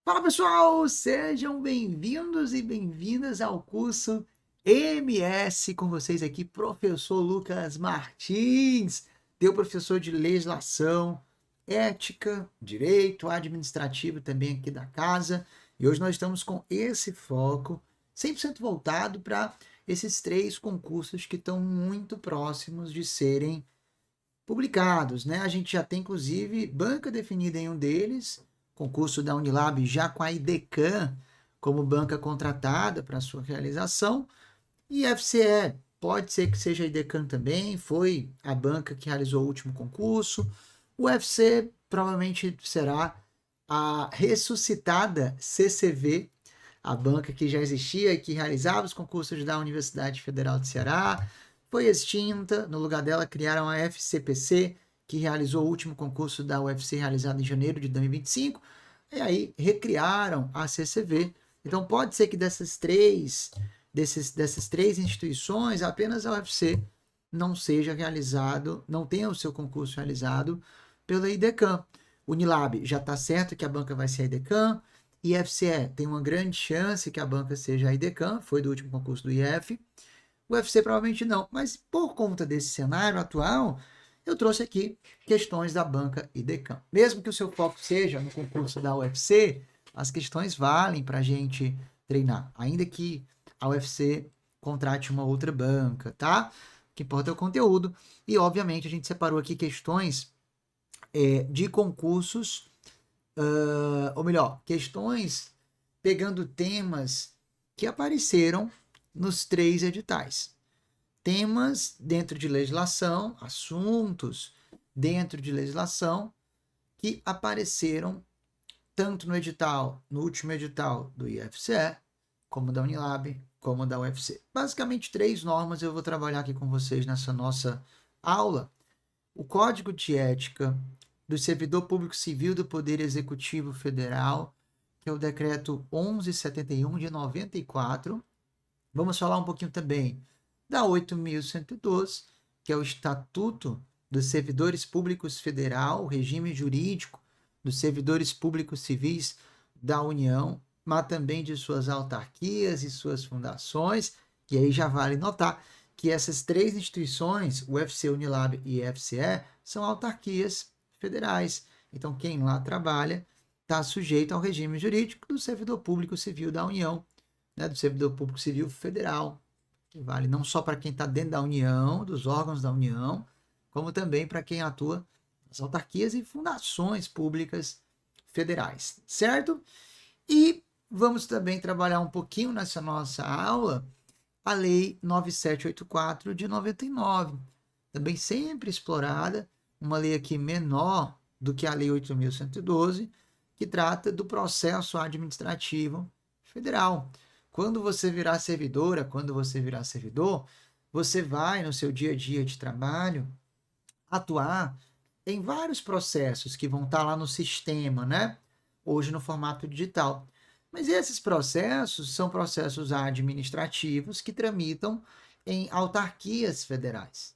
Fala pessoal, sejam bem-vindos e bem-vindas ao curso MS com vocês aqui, professor Lucas Martins, teu professor de legislação, ética, direito, administrativo também aqui da casa. E hoje nós estamos com esse foco 100% voltado para esses 3 concursos que estão muito próximos de serem publicados, né? A gente já tem inclusive banca definida em um deles, concurso da Unilab já com a IDECAM como banca contratada para sua realização, e FCE pode ser que seja a IDECAM também, foi a banca que realizou o último concurso. O UFC provavelmente será a ressuscitada CCV, a banca que já existia e que realizava os concursos da Universidade Federal de Ceará, foi extinta, no lugar dela criaram a FCPC, que realizou o último concurso da UFC realizado em janeiro de 2025, e aí recriaram a CCV. Então pode ser que dessas três instituições, apenas a UFC não seja realizado, não tenha o seu concurso realizado pela IDECAM. Unilab já está certo que a banca vai ser a IDECAM, e FCE tem uma grande chance que a banca seja a IDECAM, foi do último concurso do IF. O UFC provavelmente não, mas por conta desse cenário atual, eu trouxe aqui questões da banca IDECAM. Mesmo que o seu foco seja no concurso da UFC, as questões valem para a gente treinar, ainda que a UFC contrate uma outra banca, tá? O que importa é o conteúdo. E, obviamente, a gente separou aqui questões de concursos, ou melhor, questões pegando temas que apareceram nos 3 editais. Temas dentro de legislação, assuntos dentro de legislação que apareceram tanto no edital, no último edital do IFCE, como da Unilab, como da UFC. Basicamente 3 normas eu vou trabalhar aqui com vocês nessa nossa aula. O Código de Ética do Servidor Público Civil do Poder Executivo Federal, que é o Decreto 1171 de 94. Vamos falar um pouquinho também da 8.112, que é o Estatuto dos Servidores Públicos Federal, o regime jurídico dos servidores públicos civis da União, mas também de suas autarquias e suas fundações. E aí já vale notar que essas 3 instituições, o UFC, Unilab e FCE, são autarquias federais. Então, quem lá trabalha está sujeito ao regime jurídico do servidor público civil da União, né, do servidor público civil federal, que vale não só para quem está dentro da União, dos órgãos da União, como também para quem atua nas autarquias e fundações públicas federais, certo? E vamos também trabalhar um pouquinho nessa nossa aula a Lei 9784 de 99, também sempre explorada, uma lei aqui menor do que a Lei 8.112, que trata do processo administrativo federal. Quando você virar servidora, quando você virar servidor, você vai, no seu dia a dia de trabalho, atuar em vários processos que vão estar lá no sistema, né? Hoje no formato digital. Mas esses processos são processos administrativos que tramitam em autarquias federais.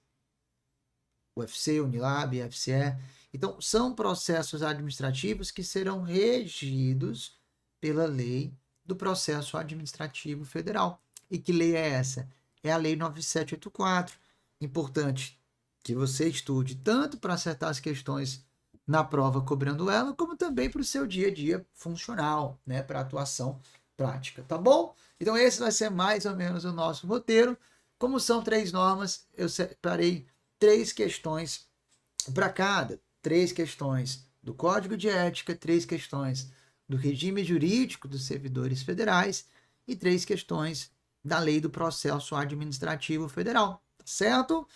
UFC, Unilab, FCE. Então, são processos administrativos que serão regidos pela lei do processo administrativo federal. E que lei é essa? É a Lei 9784. Importante que você estude tanto para acertar as questões na prova cobrando ela, como também para o seu dia a dia funcional, né, para a atuação prática, tá bom? Então esse vai ser mais ou menos o nosso roteiro. Como são 3 normas, eu separei 3 questões para cada, 3 questões do Código de Ética, 3 questões do regime jurídico dos servidores federais e 3 questões da Lei do Processo Administrativo Federal, tá certo?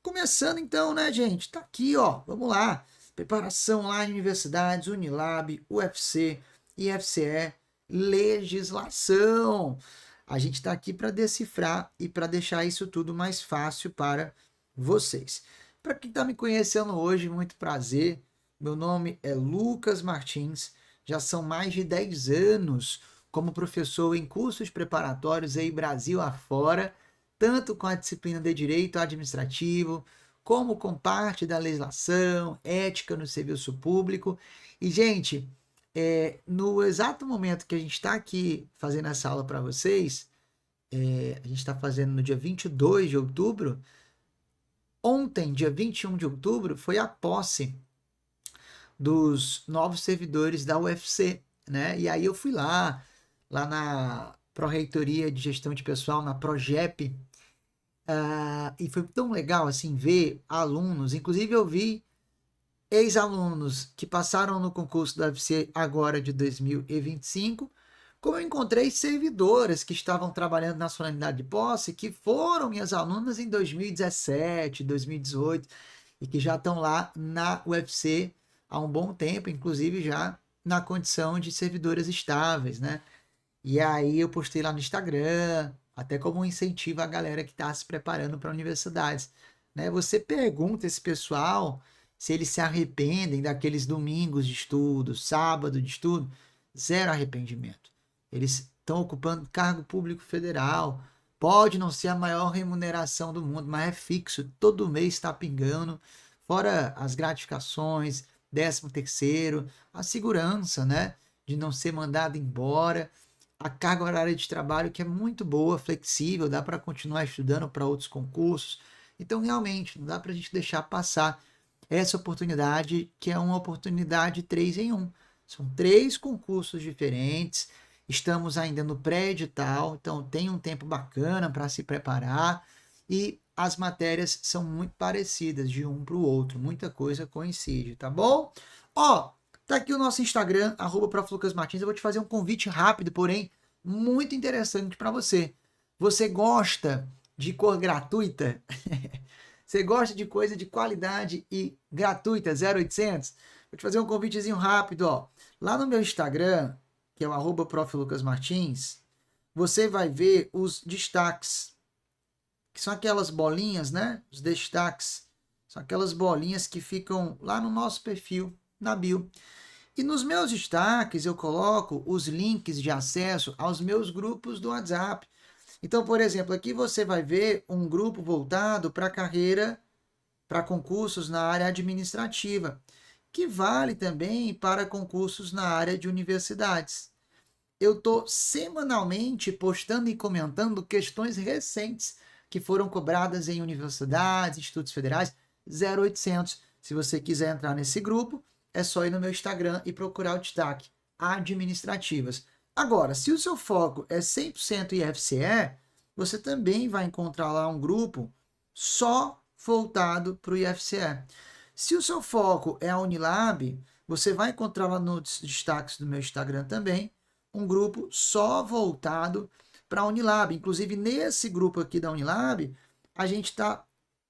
Começando então, né, gente? Tá aqui, ó, vamos lá. Preparação lá em universidades, Unilab, UFC, IFCE, legislação. A gente está aqui para decifrar e para deixar isso tudo mais fácil para vocês. Para quem está me conhecendo hoje, muito prazer. Meu nome é Lucas Martins. Já são mais de 10 anos como professor em cursos preparatórios aí Brasil afora, tanto com a disciplina de Direito Administrativo, como com parte da legislação, ética no serviço público. E, gente, no exato momento que a gente está aqui fazendo essa aula para vocês, a gente está fazendo no dia 22 de outubro, ontem, dia 21 de outubro, foi a posse dos novos servidores da UFC, né? E aí eu fui lá na Pró-Reitoria de Gestão de Pessoal, na Progep, e foi tão legal, assim, ver alunos, inclusive eu vi ex-alunos que passaram no concurso da UFC agora de 2025, como eu encontrei servidoras que estavam trabalhando na solenidade de posse, que foram minhas alunas em 2017, 2018, e que já estão lá na UFC há um bom tempo, inclusive já na condição de servidoras estáveis, né? E aí eu postei lá no Instagram, até como um incentivo à galera que está se preparando para universidades, né? Você pergunta esse pessoal se eles se arrependem daqueles domingos de estudo, sábado de estudo, zero arrependimento. Eles estão ocupando cargo público federal, pode não ser a maior remuneração do mundo, mas é fixo, todo mês está pingando, fora as gratificações, 13º, a segurança, né, de não ser mandado embora, a carga horária de trabalho que é muito boa, flexível, dá para continuar estudando para outros concursos. Então, realmente, não dá para a gente deixar passar essa oportunidade, que é uma oportunidade 3 em 1. São 3 concursos diferentes, estamos ainda no pré-edital, então tem um tempo bacana para se preparar e as matérias são muito parecidas de um para o outro, muita coisa coincide, tá bom? Ó, tá aqui o nosso Instagram, @proflucasmartins. Eu vou te fazer um convite rápido, porém muito interessante para você. Você gosta de cor gratuita? Você gosta de coisa de qualidade e gratuita, 0800? Vou te fazer um convitezinho rápido, ó. Lá no meu Instagram, que é o @proflucasmartins, você vai ver os destaques, que são aquelas bolinhas, né? Os destaques. São aquelas bolinhas que ficam lá no nosso perfil, na bio. E nos meus destaques eu coloco os links de acesso aos meus grupos do WhatsApp. Então, por exemplo, aqui você vai ver um grupo voltado para carreira, para concursos na área administrativa, que vale também para concursos na área de universidades. Eu estou semanalmente postando e comentando questões recentes que foram cobradas em universidades, institutos federais, 0800. Se você quiser entrar nesse grupo, é só ir no meu Instagram e procurar o destaque administrativas. Agora, se o seu foco é 100% IFCE, você também vai encontrar lá um grupo só voltado para o IFCE. Se o seu foco é a Unilab, você vai encontrar lá nos destaques do meu Instagram também um grupo só voltado para a Unilab. Inclusive, nesse grupo aqui da Unilab, a gente está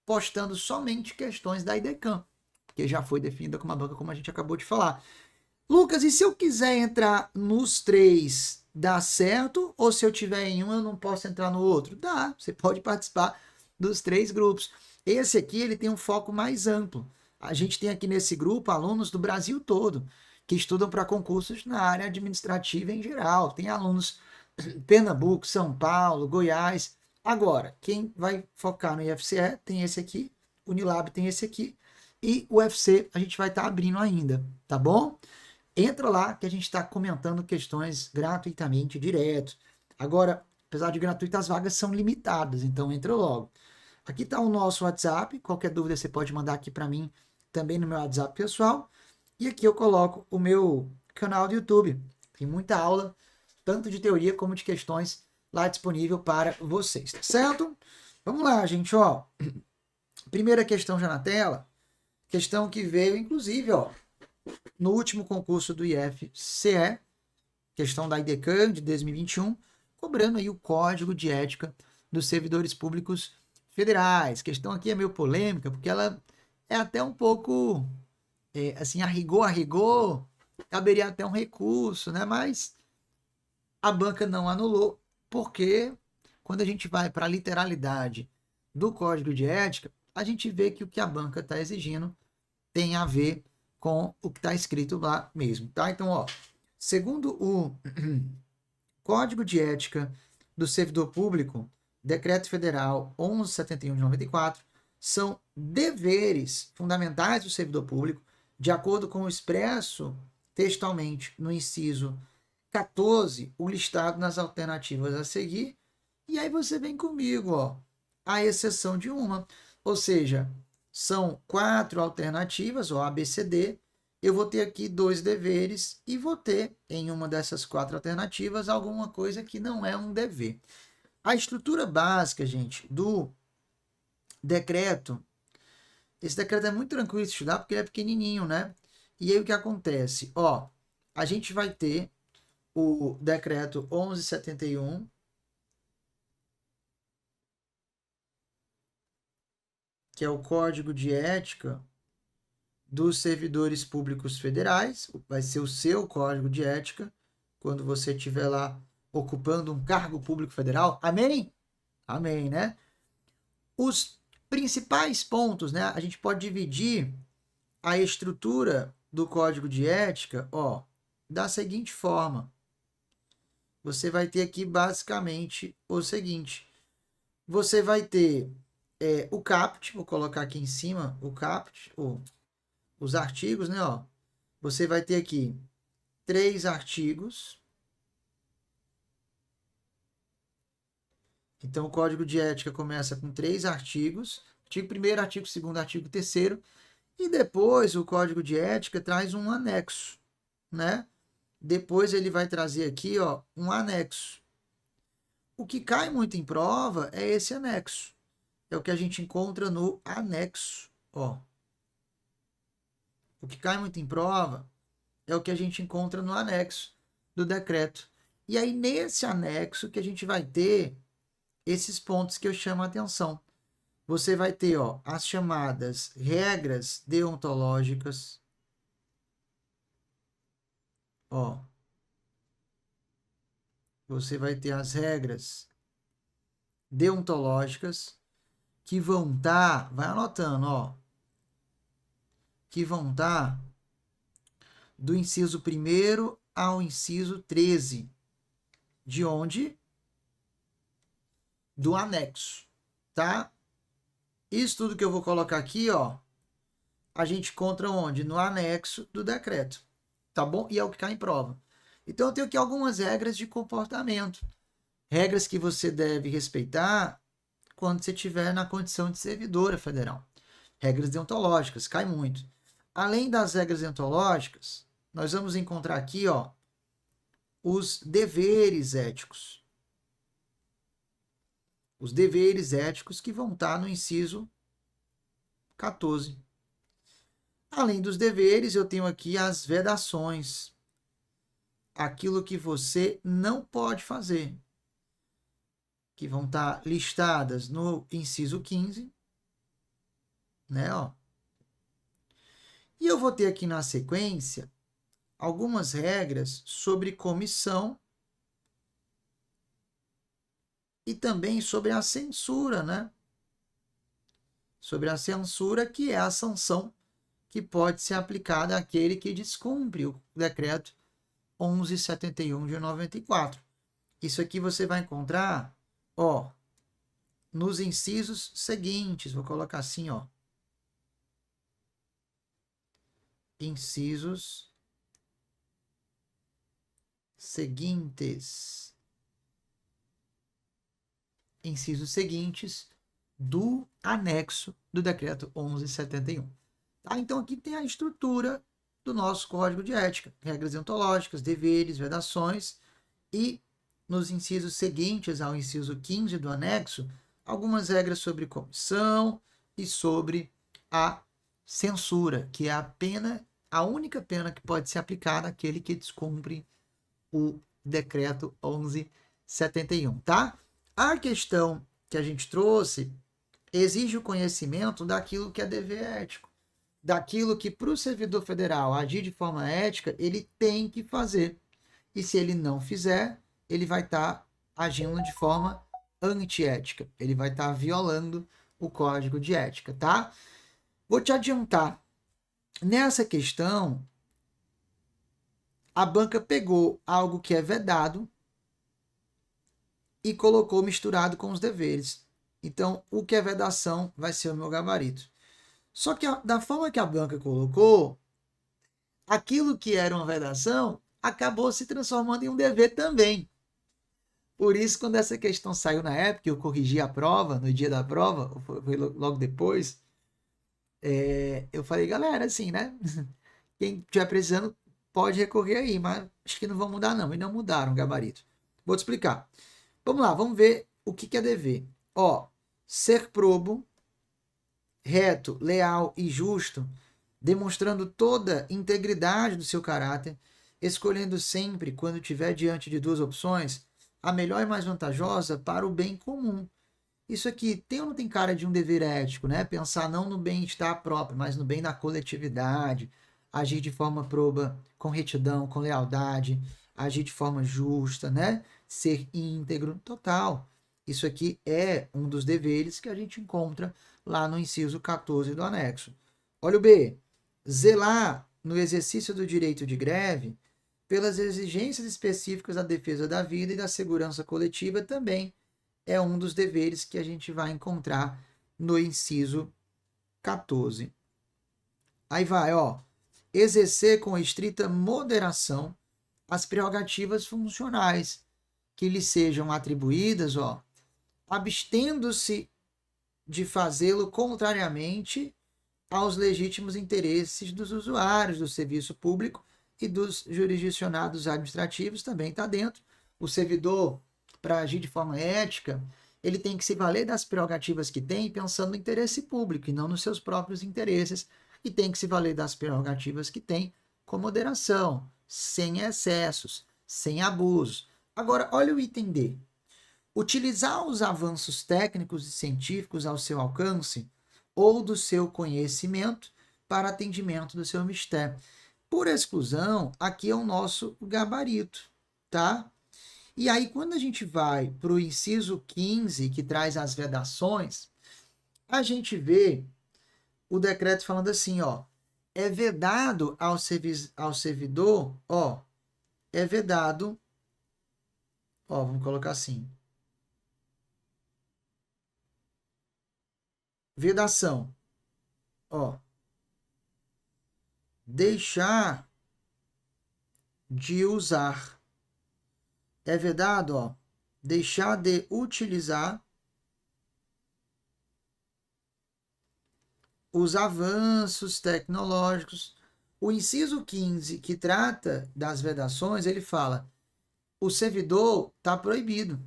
postando somente questões da IDECAM, que já foi definida como uma banca, como a gente acabou de falar. Lucas, e se eu quiser entrar nos 3, dá certo? Ou se eu tiver em um, eu não posso entrar no outro? Dá, você pode participar dos 3 grupos. Esse aqui, ele tem um foco mais amplo. A gente tem aqui nesse grupo alunos do Brasil todo, que estudam para concursos na área administrativa em geral. Tem alunos de Pernambuco, São Paulo, Goiás. Agora, quem vai focar no IFCE tem esse aqui, Unilab tem esse aqui, e o UFC a gente vai estar abrindo ainda, tá bom? Entra lá que a gente está comentando questões gratuitamente, direto. Agora, apesar de gratuito, as vagas são limitadas, então entra logo. Aqui está o nosso WhatsApp, qualquer dúvida você pode mandar aqui para mim também no meu WhatsApp pessoal. E aqui eu coloco o meu canal do YouTube. Tem muita aula tanto de teoria como de questões lá disponível para vocês, tá certo? Vamos lá, gente, ó. Primeira questão já na tela, questão que veio, inclusive, ó, no último concurso do IFCE, questão da IDECAN de 2021, cobrando aí o Código de Ética dos Servidores Públicos Federais. A questão aqui é meio polêmica, porque ela é até um pouco, assim, a rigor, caberia até um recurso, né? Mas a banca não anulou, porque quando a gente vai para a literalidade do Código de Ética, a gente vê que o que a banca está exigindo tem a ver com o que está escrito lá mesmo, tá? Então, ó, segundo o Código de Ética do Servidor Público, Decreto Federal 1171 de 94, são deveres fundamentais do servidor público, de acordo com o expresso textualmente no inciso 14, o listado nas alternativas a seguir, e aí você vem comigo, ó, a exceção de uma, ou seja, são 4 alternativas, ó, A, B, C, D, eu vou ter aqui 2 deveres e vou ter, em uma dessas 4 alternativas, alguma coisa que não é um dever. A estrutura básica, gente, do decreto, esse decreto é muito tranquilo de estudar porque ele é pequenininho, né? E aí o que acontece? Ó, a gente vai ter o decreto 1171, que é o Código de Ética dos Servidores Públicos Federais, vai ser o seu código de ética, quando você estiver lá ocupando um cargo público federal. Amém? Amém, né? Os principais pontos, né? A gente pode dividir a estrutura do código de ética, ó, da seguinte forma. Você vai ter aqui basicamente o seguinte. Você vai ter o CAPT, vou colocar aqui em cima o CAPT, os artigos, né? Ó, você vai ter aqui 3 artigos. Então, o Código de Ética começa com 3 artigos. Artigo 1º, artigo 2º, artigo 3º. E depois o Código de Ética traz um anexo, né? Depois ele vai trazer aqui, ó, um anexo. O que cai muito em prova é esse anexo. É o que a gente encontra no anexo, ó. O que cai muito em prova é o que a gente encontra no anexo do decreto. E aí, nesse anexo que a gente vai ter esses pontos que eu chamo a atenção. Você vai ter, ó, as chamadas regras deontológicas. Ó, você vai ter as regras deontológicas que vão estar, vai anotando, ó, que vão estar do inciso 1º ao inciso 13. De onde? Do anexo, tá? Isso tudo que eu vou colocar aqui, ó, a gente encontra onde? No anexo do decreto, tá bom? E é o que cai em prova. Então, eu tenho aqui algumas regras de comportamento. Regras que você deve respeitar quando você estiver na condição de servidora federal. Regras deontológicas, cai muito. Além das regras deontológicas, nós vamos encontrar aqui, ó, os deveres éticos. Os deveres éticos que vão estar no inciso 14. Além dos deveres, eu tenho aqui as vedações. Aquilo que você não pode fazer, que vão estar listadas no inciso 15, né, ó. E eu vou ter aqui na sequência algumas regras sobre comissão e também sobre a censura, né? Sobre a censura, que é a sanção que pode ser aplicada àquele que descumpre o decreto 1171 de 94. Isso aqui você vai encontrar, ó, nos incisos seguintes. Vou colocar assim, ó. Incisos seguintes. Incisos seguintes do anexo do decreto 1171. Tá? Então, aqui tem a estrutura do nosso código de ética, regras deontológicas, deveres, vedações E nos incisos seguintes ao inciso 15 do anexo, algumas regras sobre comissão e sobre a censura, que é a pena, a única pena que pode ser aplicada àquele que descumpre o decreto 1171, tá? A questão que a gente trouxe exige o conhecimento daquilo que é dever ético, daquilo que para o servidor federal agir de forma ética, ele tem que fazer. E se ele não fizer, ele vai estar agindo de forma antiética. Ele vai estar violando o código de ética, tá? Vou te adiantar. Nessa questão, a banca pegou algo que é vedado e colocou misturado com os deveres. Então, o que é vedação vai ser o meu gabarito. Só que da forma que a banca colocou, aquilo que era uma vedação acabou se transformando em um dever também. Por isso, quando essa questão saiu na época, eu corrigi a prova, no dia da prova, foi logo depois, eu falei, galera, assim, né? Quem estiver precisando pode recorrer aí, mas acho que não vão mudar não. E não mudaram o gabarito. Vou te explicar. Vamos lá, vamos ver o que é dever. Ó, ser probo, reto, leal e justo, demonstrando toda integridade do seu caráter, escolhendo sempre, quando tiver diante de duas opções, a melhor e mais vantajosa para o bem comum. Isso aqui tem ou não tem cara de um dever ético, né? Pensar não no bem-estar próprio, mas no bem da coletividade, agir de forma proba, com retidão, com lealdade, agir de forma justa, né? Ser íntegro, total. Isso aqui é um dos deveres que a gente encontra lá no inciso 14 do anexo. Olha o B. Zelar no exercício do direito de greve pelas exigências específicas da defesa da vida e da segurança coletiva também é um dos deveres que a gente vai encontrar no inciso 14. Aí vai, ó. Exercer com estrita moderação as prerrogativas funcionais que lhe sejam atribuídas, ó, abstendo-se de fazê-lo contrariamente aos legítimos interesses dos usuários do serviço público e dos jurisdicionados administrativos, também está dentro. O servidor, para agir de forma ética, ele tem que se valer das prerrogativas que tem, pensando no interesse público e não nos seus próprios interesses, e tem que se valer das prerrogativas que tem com moderação, sem excessos, sem abusos. Agora, olha o item D. Utilizar os avanços técnicos e científicos ao seu alcance ou do seu conhecimento para atendimento do seu mistério. Por exclusão, aqui é o nosso gabarito, tá? E aí, quando a gente vai para o inciso 15, que traz as vedações, a gente vê o decreto falando assim, ó, é vedado ao servidor, ó, é vedado, ó, vamos colocar assim, vedação, ó, deixar de usar, é vedado, ó, deixar de utilizar os avanços tecnológicos. O inciso 15, que trata das vedações, ele fala, o servidor está proibido.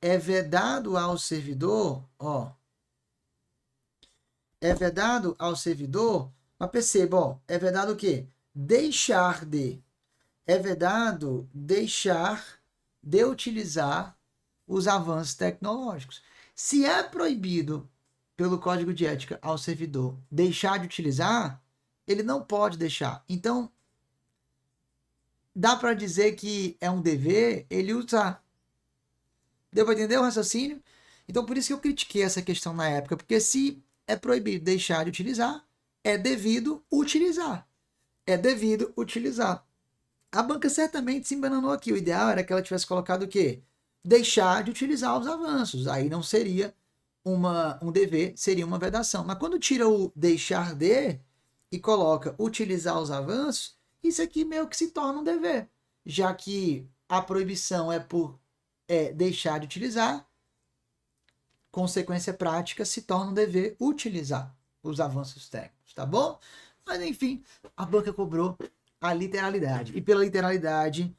É vedado ao servidor, ó, é vedado ao servidor, mas perceba, ó, é vedado o quê? Deixar de. É vedado deixar de utilizar os avanços tecnológicos. Se é proibido pelo Código de Ética ao servidor deixar de utilizar, ele não pode deixar. Então, dá para dizer que é um dever ele usar. Deu para entender o raciocínio? Então, por isso que eu critiquei essa questão na época, porque se é proibido deixar de utilizar, é devido utilizar. É devido utilizar. A banca certamente se embananou aqui. O ideal era que ela tivesse colocado o quê? Deixar de utilizar os avanços. Aí não seria um dever, seria uma vedação. Mas quando tira o deixar de e coloca utilizar os avanços, isso aqui meio que se torna um dever. Já que a proibição é por deixar de utilizar, consequência prática se torna um dever utilizar os avanços técnicos, tá bom? Mas enfim, a banca cobrou a literalidade. E pela literalidade,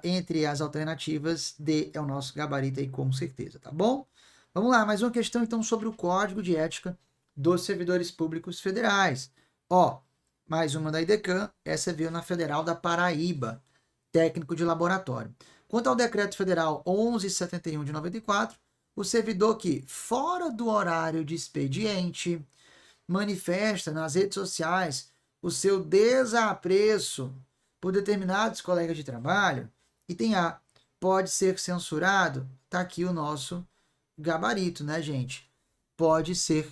entre as alternativas, D é o nosso gabarito aí, com certeza, tá bom? Vamos lá, mais uma questão então sobre o Código de Ética dos Servidores Públicos Federais. Ó, mais uma da IDECAM, essa veio na Federal da Paraíba, técnico de laboratório. Quanto ao Decreto Federal 1171 de 94, o servidor que, fora do horário de expediente, manifesta nas redes sociais o seu desapreço por determinados colegas de trabalho, item A, pode ser censurado. Tá aqui o nosso gabarito, né, gente? Pode ser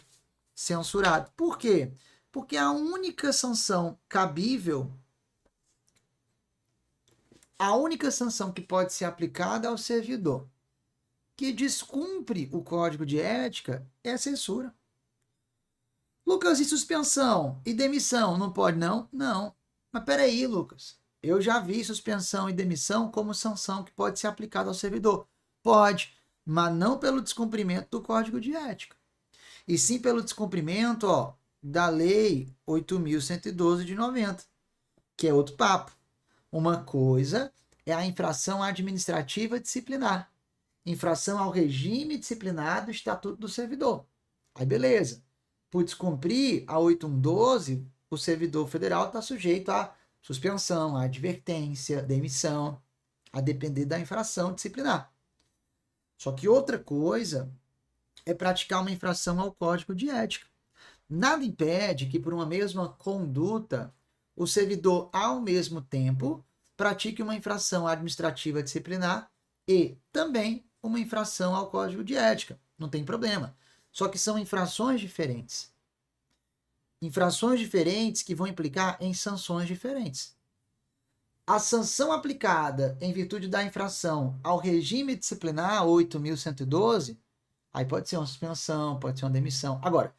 censurado. Por quê? Porque a única sanção cabível, a única sanção que pode ser aplicada ao servidor que descumpre o código de ética é a censura. Lucas, e suspensão e demissão? Não pode, não? Não. Mas peraí, Lucas. Eu já vi suspensão e demissão como sanção que pode ser aplicada ao servidor. Pode, mas não pelo descumprimento do código de ética. E sim pelo descumprimento, da Lei 8.112 de 90, que é outro papo. Uma coisa é a infração administrativa disciplinar. Infração ao regime disciplinar do Estatuto do Servidor. Aí beleza. Por descumprir a 8112, o servidor federal está sujeito a suspensão, a advertência, demissão, a depender da infração disciplinar. Só que outra coisa é praticar uma infração ao Código de Ética. Nada impede que, por uma mesma conduta, o servidor, ao mesmo tempo, pratique uma infração administrativa disciplinar e também uma infração ao Código de Ética. Não tem problema. Só que são infrações diferentes. Infrações diferentes que vão implicar em sanções diferentes. A sanção aplicada em virtude da infração ao regime disciplinar 8.112, aí pode ser uma suspensão, pode ser uma demissão. Agora,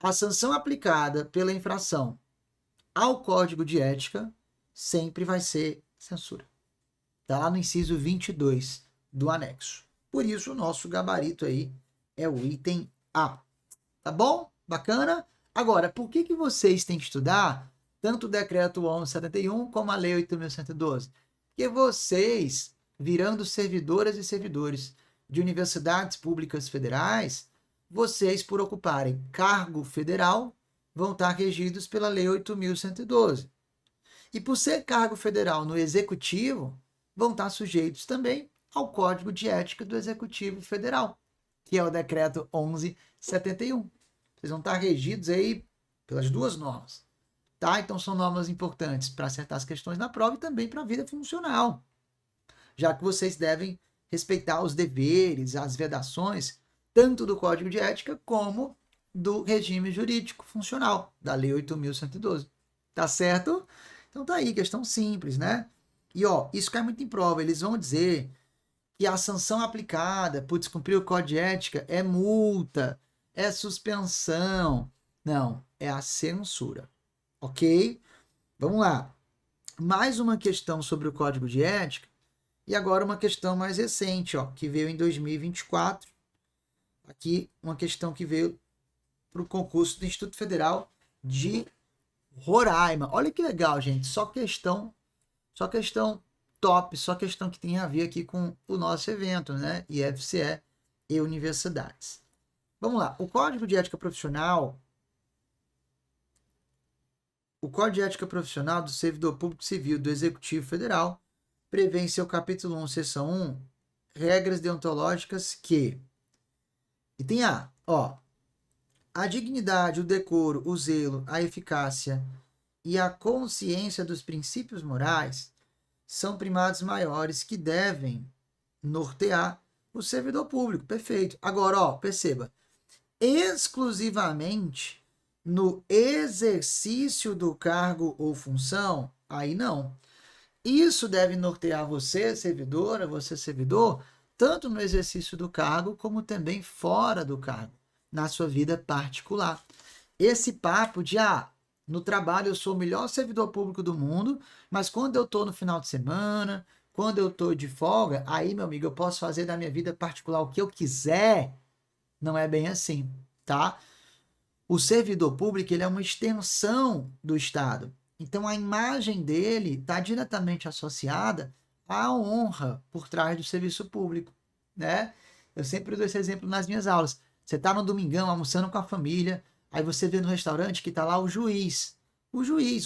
a sanção aplicada pela infração ao Código de Ética sempre vai ser censura. Está lá no inciso 22 do anexo. Por isso, o nosso gabarito aí é o item A. Tá bom? Bacana? Agora, por que vocês têm que estudar tanto o Decreto 1171 como a Lei 8.112? Porque vocês, virando servidoras e servidores de universidades públicas federais, vocês, por ocuparem cargo federal, vão estar regidos pela Lei 8.112. E por ser cargo federal no Executivo, vão estar sujeitos também ao Código de Ética do Executivo Federal, que é o Decreto 1171. Vocês vão estar regidos aí pelas duas normas, tá? Então são normas importantes para acertar as questões na prova e também para a vida funcional, já que vocês devem respeitar os deveres, as vedações, tanto do Código de Ética como do regime jurídico funcional, da Lei 8.112. Tá certo? Então tá aí, questão simples, né? E isso cai muito em prova. Eles vão dizer que a sanção aplicada por descumprir o Código de Ética é multa, é suspensão. Não, é a censura. Ok? Vamos lá. Mais uma questão sobre o Código de Ética. E agora uma questão mais recente, que veio em 2024. Aqui, uma questão que veio para o concurso do Instituto Federal de Roraima. Olha que legal, gente. Só questão top, só questão que tem a ver aqui com o nosso evento, né? IFCE e universidades. Vamos lá. O Código de Ética Profissional do Servidor Público Civil do Executivo Federal prevê em seu capítulo 1, seção 1, regras deontológicas que... E tem a dignidade, o decoro, o zelo, a eficácia e a consciência dos princípios morais são primados maiores que devem nortear o servidor público. Perfeito. Agora, perceba, exclusivamente no exercício do cargo ou função, aí não. Isso deve nortear você, servidora, você, servidor, tanto no exercício do cargo como também fora do cargo, na sua vida particular. Esse papo de, no trabalho eu sou o melhor servidor público do mundo, mas quando eu estou no final de semana, quando eu estou de folga, aí, meu amigo, eu posso fazer da minha vida particular o que eu quiser. Não é bem assim, tá? O servidor público, ele é uma extensão do Estado. Então, a imagem dele está diretamente associada a honra por trás do serviço público, né? Eu sempre dou esse exemplo nas minhas aulas. Você está no domingão almoçando com a família, aí você vê no restaurante que está lá o juiz,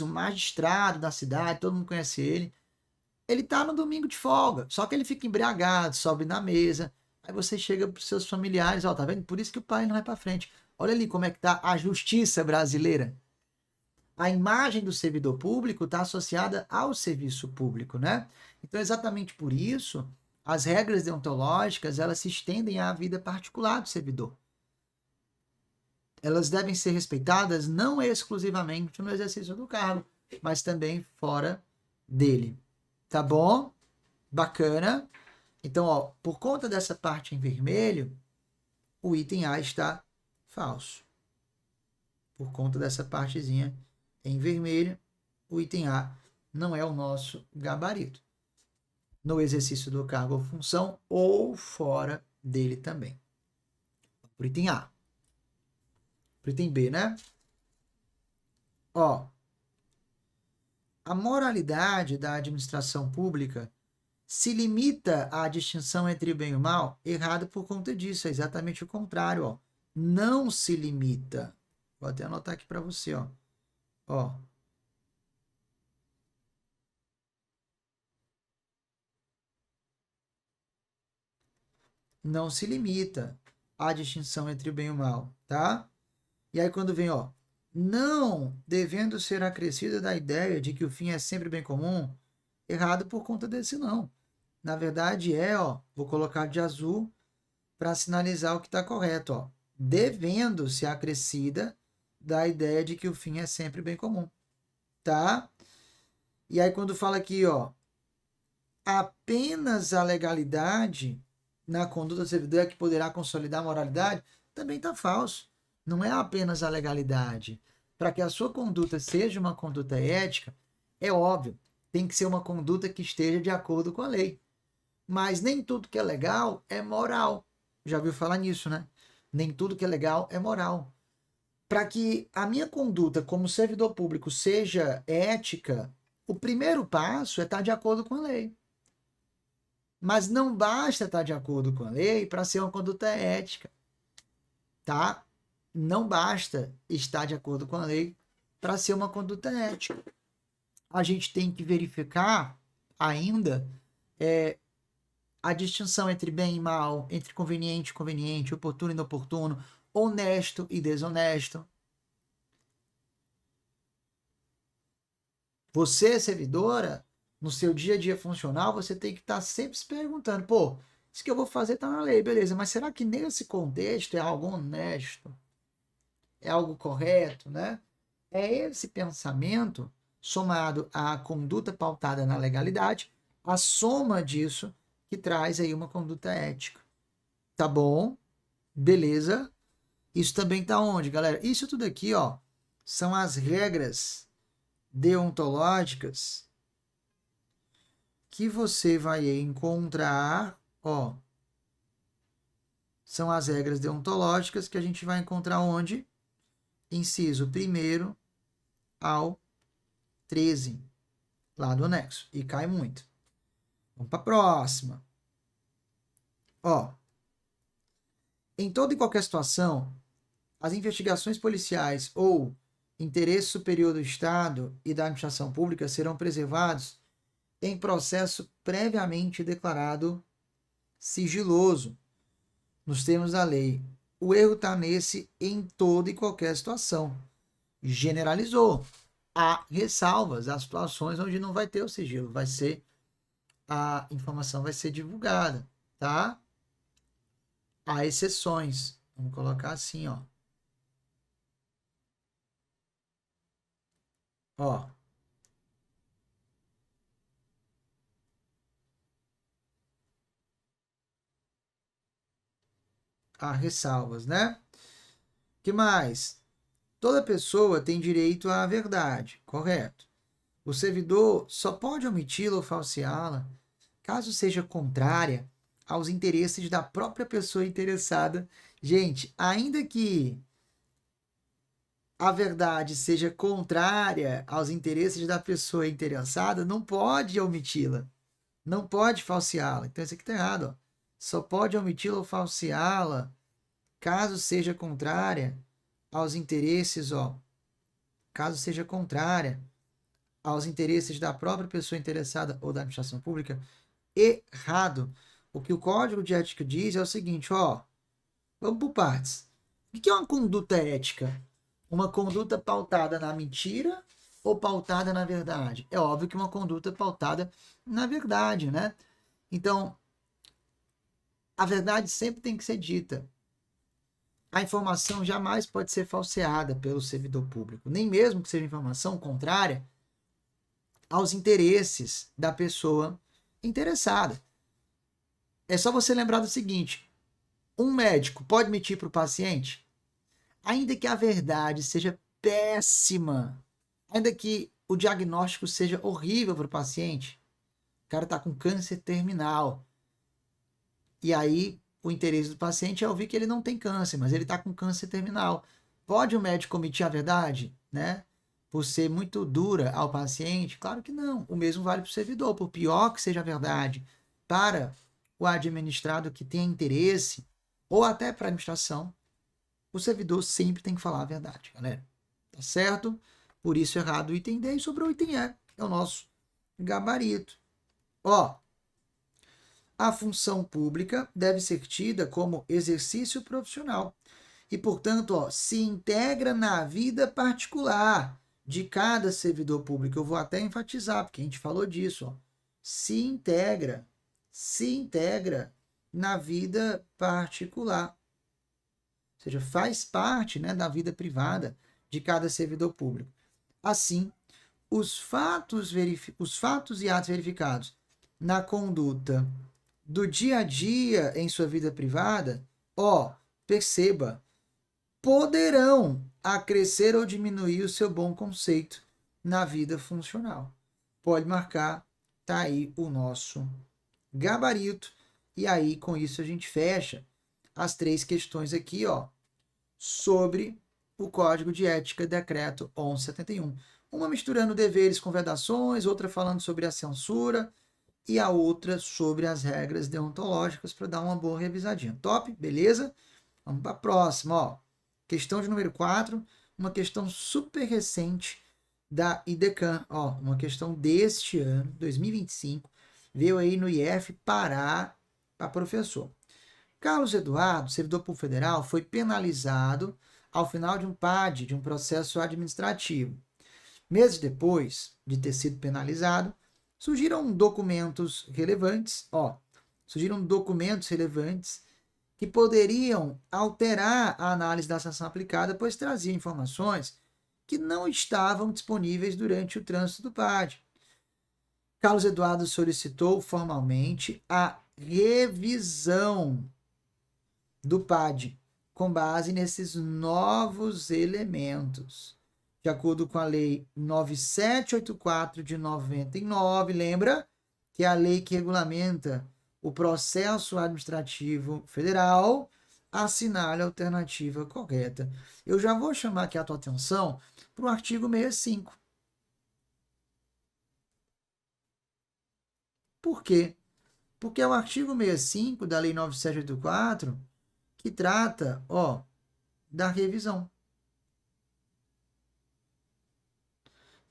o magistrado da cidade, todo mundo conhece ele. Ele está no domingo de folga, só que ele fica embriagado, sobe na mesa. Aí você chega para os seus familiares, ó, tá vendo? Por isso que o pai não vai para frente. Olha ali como é que tá a justiça brasileira. A imagem do servidor público está associada ao serviço público, né? Então, exatamente por isso, as regras deontológicas, elas se estendem à vida particular do servidor. Elas devem ser respeitadas não exclusivamente no exercício do cargo, mas também fora dele. Tá bom? Bacana. Então, ó, por conta dessa parte em vermelho, o item A está falso. Por conta dessa partezinha em vermelho, o item A não é o nosso gabarito. No exercício do cargo ou função ou fora dele também. Por item A. Por item B, né? Ó, a moralidade da administração pública se limita à distinção entre o bem e o mal? Errado por conta disso, é exatamente o contrário, ó. Não se limita. Vou até anotar aqui para você, ó. Ó. Não se limita à distinção entre o bem e o mal, tá? E aí quando vem, ó, não devendo ser acrescida da ideia de que o fim é sempre bem comum, errado por conta desse não. Na verdade é, ó, vou colocar de azul para sinalizar o que está correto, ó. Devendo ser acrescida da ideia de que o fim é sempre bem comum, tá? E aí quando fala aqui, ó, apenas a legalidade na conduta do servidor é que poderá consolidar a moralidade, também está falso. Não é apenas a legalidade. Para que a sua conduta seja uma conduta ética, é óbvio, tem que ser uma conduta que esteja de acordo com a lei. Mas nem tudo que é legal é moral. Já ouviu falar nisso, né? Nem tudo que é legal é moral. Para que a minha conduta como servidor público seja ética, o primeiro passo é estar de acordo com a lei. Mas não basta estar de acordo com a lei para ser uma conduta ética, tá? Não basta estar de acordo com a lei para ser uma conduta ética. A gente tem que verificar ainda a distinção entre bem e mal, entre conveniente e inconveniente, oportuno e inoportuno, honesto e desonesto. Você, servidora, no seu dia a dia funcional, você tem que estar sempre se perguntando, pô, isso que eu vou fazer está na lei, beleza, mas será que nesse contexto é algo honesto? É algo correto, né? É esse pensamento, somado à conduta pautada na legalidade, a soma disso que traz aí uma conduta ética. Tá bom? Beleza? Isso também tá onde, galera? Isso tudo aqui, ó, são as regras deontológicas que você vai encontrar, ó, são as regras deontológicas que a gente vai encontrar onde? Inciso 1º ao 13, lá do anexo. E cai muito. Vamos para a próxima. Ó, em toda e qualquer situação, as investigações policiais ou interesse superior do Estado e da administração pública serão preservados em processo previamente declarado sigiloso, nos termos da lei. O erro está nesse em toda e qualquer situação. Generalizou. Há ressalvas, há situações onde não vai ter o sigilo, vai ser a informação vai ser divulgada, tá? Há exceções. Vamos colocar assim, ó. Ó. Há ressalvas, né? Que mais? Toda pessoa tem direito à verdade, correto? O servidor só pode omiti-la ou falseá-la caso seja contrária aos interesses da própria pessoa interessada. Gente, ainda que a verdade seja contrária aos interesses da pessoa interessada, não pode omiti-la. Não pode falseá-la. Então, isso aqui está errado. Ó. Só pode omiti-la ou falseá-la caso seja contrária aos interesses, ó. Caso seja contrária aos interesses da própria pessoa interessada ou da administração pública, errado. O que o Código de Ética diz é o seguinte, ó. Vamos por partes. O que é uma conduta ética? Uma conduta pautada na mentira ou pautada na verdade? É óbvio que uma conduta pautada na verdade, né? Então, a verdade sempre tem que ser dita. A informação jamais pode ser falseada pelo servidor público, nem mesmo que seja informação contrária aos interesses da pessoa interessada. É só você lembrar do seguinte: um médico pode mentir para o paciente? Ainda que a verdade seja péssima, ainda que o diagnóstico seja horrível para o paciente, o cara está com câncer terminal. E aí, o interesse do paciente é ouvir que ele não tem câncer, mas ele está com câncer terminal. Pode o médico omitir a verdade, né? Por ser muito dura ao paciente? Claro que não. O mesmo vale para o servidor. Por pior que seja a verdade para o administrado que tenha interesse, ou até para a administração, o servidor sempre tem que falar a verdade, galera. Tá certo? Por isso, errado o item D e sobrou o item E. É o nosso gabarito. Ó, a função pública deve ser tida como exercício profissional e, portanto, ó, se integra na vida particular de cada servidor público. Eu vou até enfatizar, porque a gente falou disso. Ó. Se integra na vida particular. Ou seja, faz parte, né, da vida privada de cada servidor público. Assim, os fatos e atos verificados na conduta do dia a dia em sua vida privada, ó, perceba, poderão acrescer ou diminuir o seu bom conceito na vida funcional. Pode marcar, tá aí o nosso gabarito. E aí, com isso, a gente fecha as 3 questões aqui, ó, sobre o Código de Ética, Decreto 1171. Uma misturando deveres com vedações, outra falando sobre a censura, e a outra sobre as regras deontológicas para dar uma boa revisadinha. Top? Beleza? Vamos para a próxima. Ó. Questão de número 4, uma questão super recente da IDECAM. Ó, uma questão deste ano, 2025, veio aí no IF Pará para professor. Carlos Eduardo, servidor público federal, foi penalizado ao final de um PAD, de um processo administrativo. Meses depois de ter sido penalizado, surgiram documentos relevantes, que poderiam alterar a análise da sanção aplicada, pois traziam informações que não estavam disponíveis durante o trânsito do PAD. Carlos Eduardo solicitou formalmente a revisão do PAD com base nesses novos elementos. De acordo com a Lei 9784 de 99, lembra que é a lei que regulamenta o processo administrativo federal, assinale a alternativa correta. Eu já vou chamar aqui a tua atenção para o artigo 65. Por quê? Porque é o artigo 65 da Lei 9784 que trata, ó, da revisão.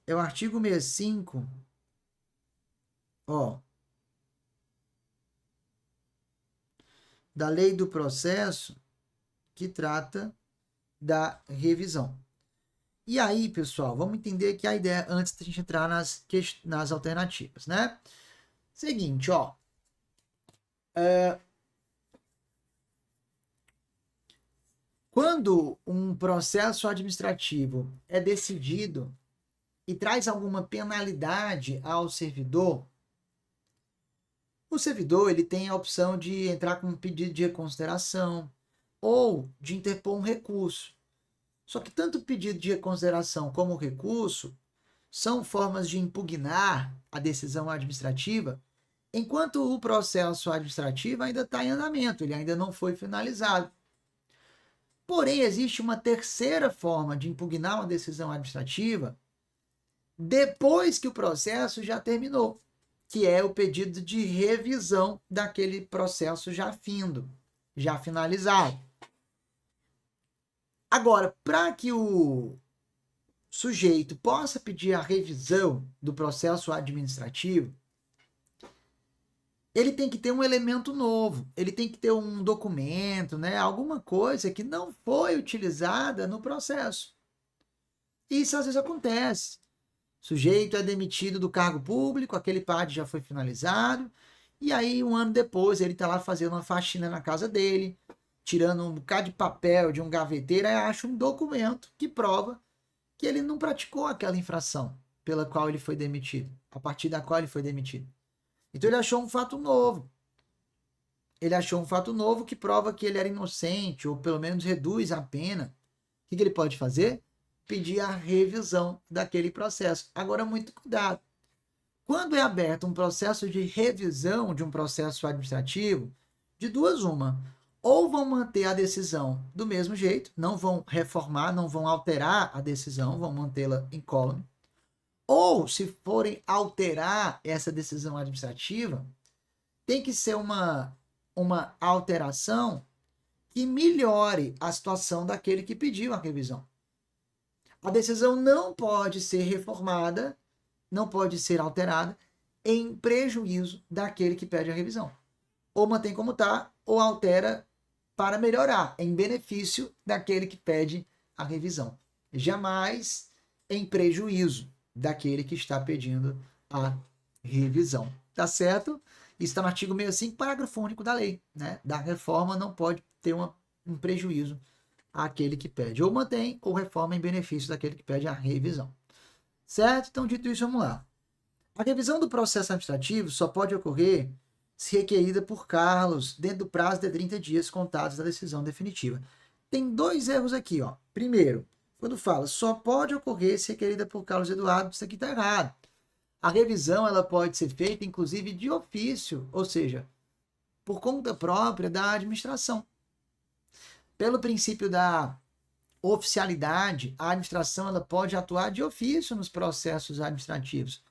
É o artigo 65, ó, da Lei do Processo que trata da revisão. E aí, pessoal, vamos entender aqui a ideia antes da gente entrar nas alternativas, né? Seguinte, ó. Quando um processo administrativo é decidido e traz alguma penalidade ao servidor, o servidor ele tem a opção de entrar com um pedido de reconsideração ou de interpor um recurso. Só que tanto o pedido de reconsideração como o recurso são formas de impugnar a decisão administrativa, enquanto o processo administrativo ainda está em andamento, ele ainda não foi finalizado. Porém, existe uma terceira forma de impugnar uma decisão administrativa depois que o processo já terminou, que é o pedido de revisão daquele processo já findo, já finalizado. Agora, para que o sujeito possa pedir a revisão do processo administrativo, ele tem que ter um elemento novo, ele tem que ter um documento, né, alguma coisa que não foi utilizada no processo. Isso às vezes acontece. O sujeito é demitido do cargo público, aquele PAD já foi finalizado, e aí um ano depois ele está lá fazendo uma faxina na casa dele, tirando um bocado de papel de um gaveteiro, aí acha um documento que prova que ele não praticou aquela infração pela qual ele foi demitido, a partir da qual ele foi demitido. Então ele achou um fato novo. Ele achou um fato novo que prova que ele era inocente, ou pelo menos reduz a pena. O que ele pode fazer? Pedir a revisão daquele processo. Agora, muito cuidado. Quando é aberto um processo de revisão de um processo administrativo, de duas uma. Ou vão manter a decisão do mesmo jeito, não vão reformar, não vão alterar a decisão, vão mantê-la incólume. Ou, se forem alterar essa decisão administrativa, tem que ser uma alteração que melhore a situação daquele que pediu a revisão. A decisão não pode ser reformada, não pode ser alterada em prejuízo daquele que pede a revisão. Ou mantém como está, ou altera para melhorar, em benefício daquele que pede a revisão. Jamais em prejuízo daquele que está pedindo a revisão. Tá certo? Isso está no artigo 65, parágrafo único da lei, né? Da reforma não pode ter um prejuízo àquele que pede. Ou mantém, ou reforma em benefício daquele que pede a revisão. Certo? Então, dito isso, vamos lá. A revisão do processo administrativo só pode ocorrer se requerida por Carlos dentro do prazo de 30 dias contados da decisão definitiva. Tem dois erros aqui, ó. Primeiro, quando fala só pode ocorrer se requerida por Carlos Eduardo, isso aqui está errado. A revisão ela pode ser feita, inclusive, de ofício, ou seja, por conta própria da administração. Pelo princípio da oficialidade, a administração ela pode atuar de ofício nos processos administrativos.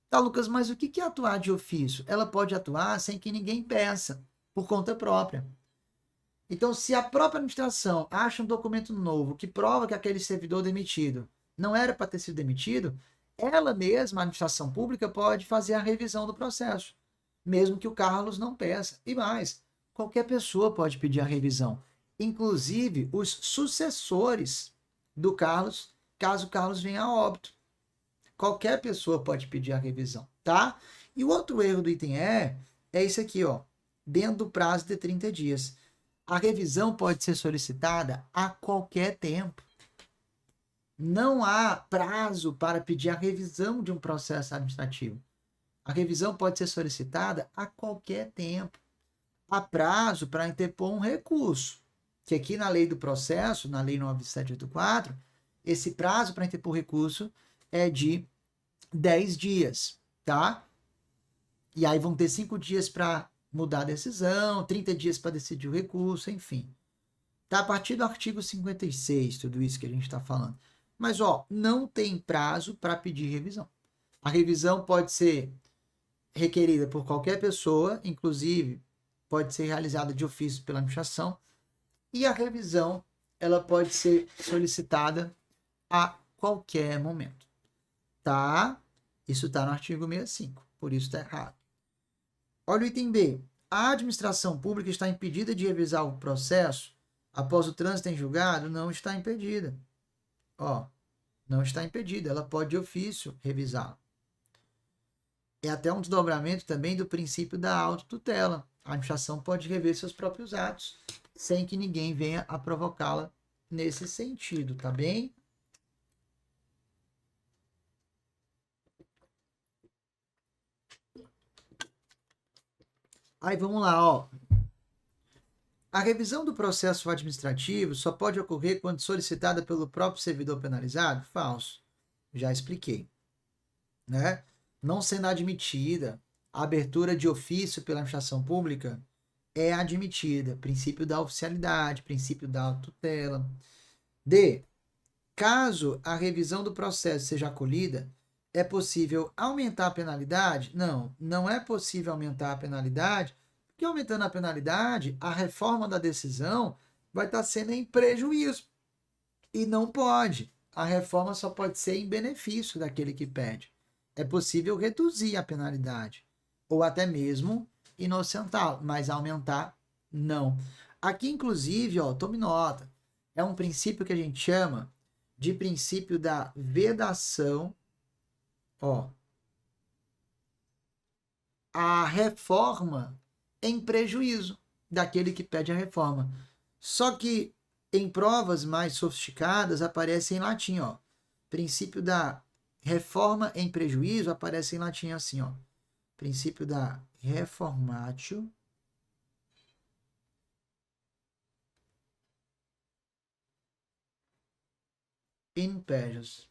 Tá, Lucas, mas o que é atuar de ofício? Ela pode atuar sem que ninguém peça, por conta própria. Então, se a própria administração acha um documento novo que prova que aquele servidor demitido não era para ter sido demitido, ela mesma, a administração pública, pode fazer a revisão do processo, mesmo que o Carlos não peça. E mais, qualquer pessoa pode pedir a revisão, inclusive os sucessores do Carlos, caso o Carlos venha a óbito. Qualquer pessoa pode pedir a revisão, tá? E o outro erro do item é isso aqui, ó, dentro do prazo de 30 dias. A revisão pode ser solicitada a qualquer tempo. Não há prazo para pedir a revisão de um processo administrativo. A revisão pode ser solicitada a qualquer tempo. Há prazo para interpor um recurso, que aqui na lei do processo, na lei 9784, esse prazo para interpor recurso é de 10 dias, tá? E aí vão ter 5 dias para mudar a decisão, 30 dias para decidir o recurso, enfim. Tá a partir do artigo 56, tudo isso que a gente está falando. Mas, ó, não tem prazo para pedir revisão. A revisão pode ser requerida por qualquer pessoa, inclusive pode ser realizada de ofício pela administração, e a revisão ela pode ser solicitada a qualquer momento. Tá? Isso está no artigo 65, por isso está errado. Olha o item B. A administração pública está impedida de revisar o processo após o trânsito em julgado? Não está impedida. Ó, não está impedida. Ela pode, de ofício, revisar. É até um desdobramento também do princípio da autotutela. A administração pode rever seus próprios atos sem que ninguém venha a provocá-la nesse sentido, tá bem? Aí vamos lá, ó. A revisão do processo administrativo só pode ocorrer quando solicitada pelo próprio servidor penalizado? Falso. Já expliquei. Né? Não sendo admitida, a abertura de ofício pela administração pública é admitida. Princípio da oficialidade, princípio da autotutela. D. Caso a revisão do processo seja acolhida, É possível aumentar a penalidade? Não, não é possível aumentar a penalidade, porque aumentando a penalidade, a reforma da decisão vai estar sendo em prejuízo. E não pode. A reforma só pode ser em benefício daquele que pede. É possível reduzir a penalidade, ou até mesmo inocentá-lo, mas aumentar, não. Aqui, inclusive, ó, tome nota, é um princípio que a gente chama de princípio da vedação, ó, a reforma em prejuízo daquele que pede a reforma. Só que em provas mais sofisticadas aparece em latim, ó. Princípio da reforma em prejuízo aparece em latim assim, ó. Princípio da reformatio in pejus.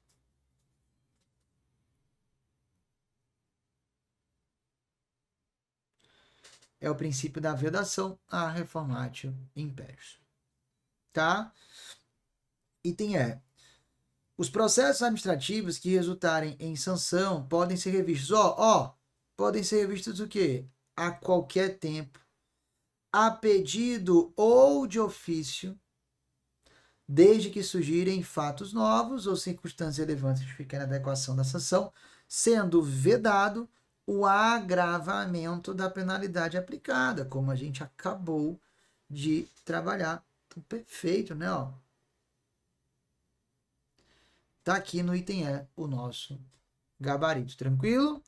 É o princípio da vedação a reformatio in pejus. Tá? Item E. Os processos administrativos que resultarem em sanção podem ser revistos. Podem ser revistos o quê? A qualquer tempo, a pedido ou de ofício, desde que surgirem fatos novos ou circunstâncias relevantes que justifiquem a adequação da sanção, sendo vedado o agravamento da penalidade aplicada, como a gente acabou de trabalhar. Então, perfeito, né? Ó. Tá aqui no item E o nosso gabarito, tranquilo?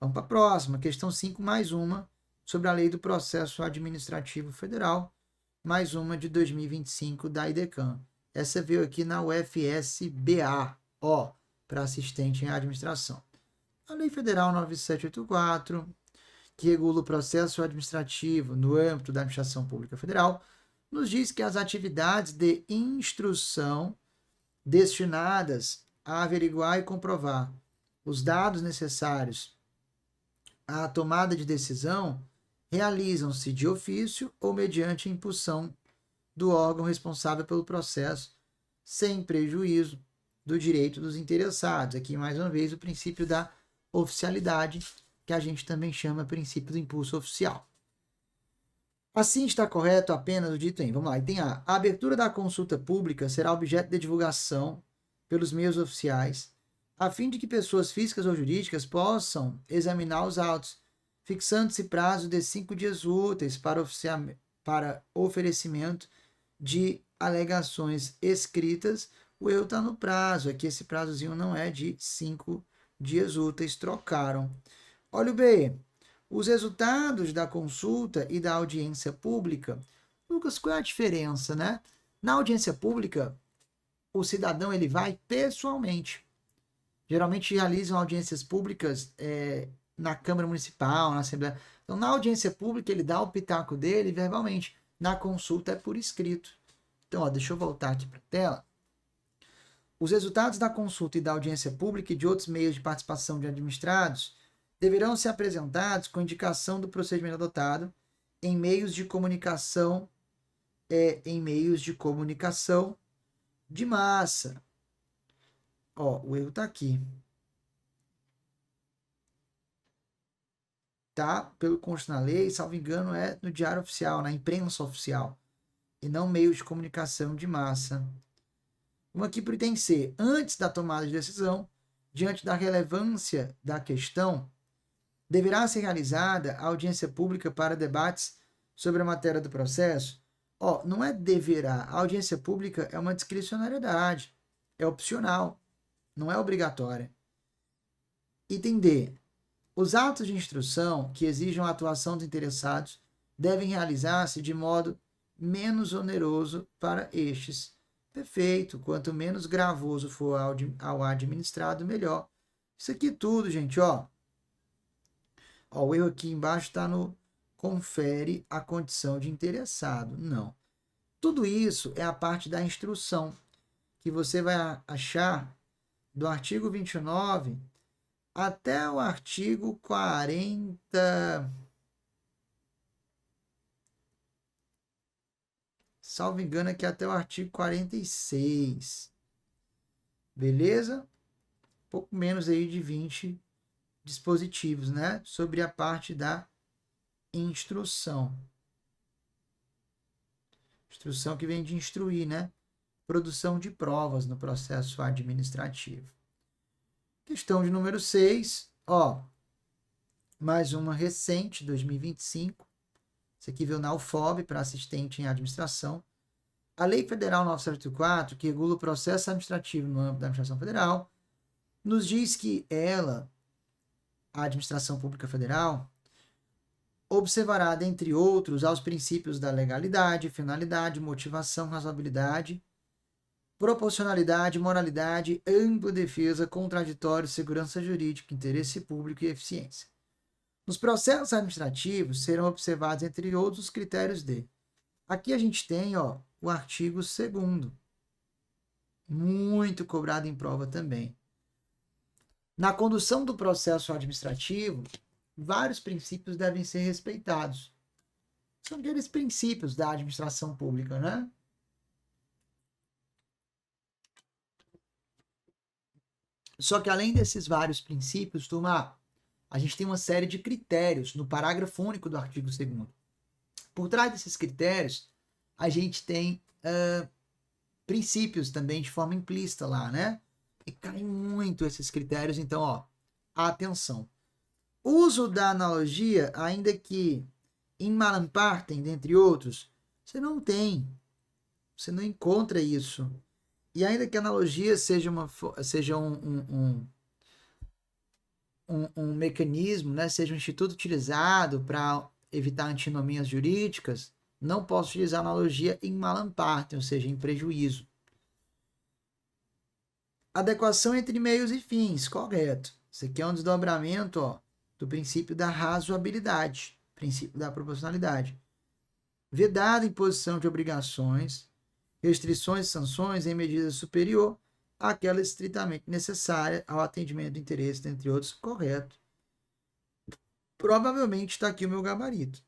Vamos para a próxima, questão 5, mais uma, sobre a Lei do Processo Administrativo Federal, mais uma de 2025 da IDECAM. Essa veio aqui na UFSBA, ó, para assistente em administração. A Lei Federal 9784, que regula o processo administrativo no âmbito da administração pública federal, nos diz que as atividades de instrução destinadas a averiguar e comprovar os dados necessários à tomada de decisão realizam-se de ofício ou mediante impulsão do órgão responsável pelo processo, sem prejuízo do direito dos interessados. Aqui, mais uma vez, o princípio da oficialidade, que a gente também chama princípio do impulso oficial. Assim está correto apenas o dito em. Vamos lá, item A. A abertura da consulta pública será objeto de divulgação pelos meios oficiais, a fim de que pessoas físicas ou jurídicas possam examinar os autos, fixando-se prazo de 5 dias úteis para oferecimento de alegações escritas. O erro está no prazo, aqui esse prazozinho não é de 5 dias úteis, trocaram. Olha o B. Os resultados da consulta e da audiência pública. Lucas, qual é a diferença, né? Na audiência pública, o cidadão ele vai pessoalmente. Geralmente realizam audiências públicas na Câmara Municipal, na Assembleia. Então, na audiência pública, ele dá o pitaco dele verbalmente. Na consulta é por escrito. Então, ó, deixa eu voltar aqui para a tela. Os resultados da consulta e da audiência pública e de outros meios de participação de administrados deverão ser apresentados com indicação do procedimento adotado em meios de comunicação de massa. Ó, o erro está aqui. Tá? Pelo consto na lei, salvo engano, é no diário oficial, na imprensa oficial, e não meios de comunicação de massa. Vamos aqui para o item C. Antes da tomada de decisão, diante da relevância da questão, deverá ser realizada a audiência pública para debates sobre a matéria do processo. Ó, não é deverá. A audiência pública é uma discricionariedade. É opcional. Não é obrigatória. Item D. Os atos de instrução que exijam a atuação dos interessados devem realizar-se de modo menos oneroso para estes. Perfeito. Quanto menos gravoso for ao administrado, melhor. Isso aqui tudo, gente, ó. Ó, o erro aqui embaixo está no confere a condição de interessado. Não. Tudo isso é a parte da instrução, que você vai achar do artigo 29 até o artigo 40. Salvo engano, aqui até o artigo 46. Beleza? pouco menos aí de 20 dispositivos, né? Sobre a parte da instrução. Instrução que vem de instruir, né? Produção de provas no processo administrativo. Questão de número 6, ó. Mais uma recente, 2025. Isso aqui veio na UFOB para assistente em administração. A Lei Federal 974, que regula o processo administrativo no âmbito da administração federal, nos diz que ela, a administração pública federal, observará, dentre outros, aos princípios da legalidade, finalidade, motivação, razoabilidade, proporcionalidade, moralidade, ampla defesa, contraditório, segurança jurídica, interesse público e eficiência. Nos processos administrativos serão observados, entre outros, os critérios de. Aqui a gente tem, ó, o artigo 2º, muito cobrado em prova também. Na condução do processo administrativo, vários princípios devem ser respeitados. São aqueles princípios da administração pública, né? Só que além desses vários princípios, turma, a gente tem uma série de critérios no parágrafo único do artigo 2º. Por trás desses critérios, a gente tem princípios também de forma implícita lá, né? E caem muito esses critérios, então, ó, atenção. Uso da analogia, ainda que em malam partem, dentre outros, você não encontra isso. E ainda que a analogia seja um mecanismo, né, seja um instituto utilizado para evitar antinomias jurídicas, não posso utilizar analogia em malam partem, ou seja, em prejuízo. Adequação entre meios e fins, correto. Isso aqui é um desdobramento, ó, do princípio da razoabilidade, princípio da proporcionalidade. Vedada imposição de obrigações, restrições e sanções em medida superior àquela estritamente necessária ao atendimento do interesse, entre outros, correto. Provavelmente está aqui o meu gabarito.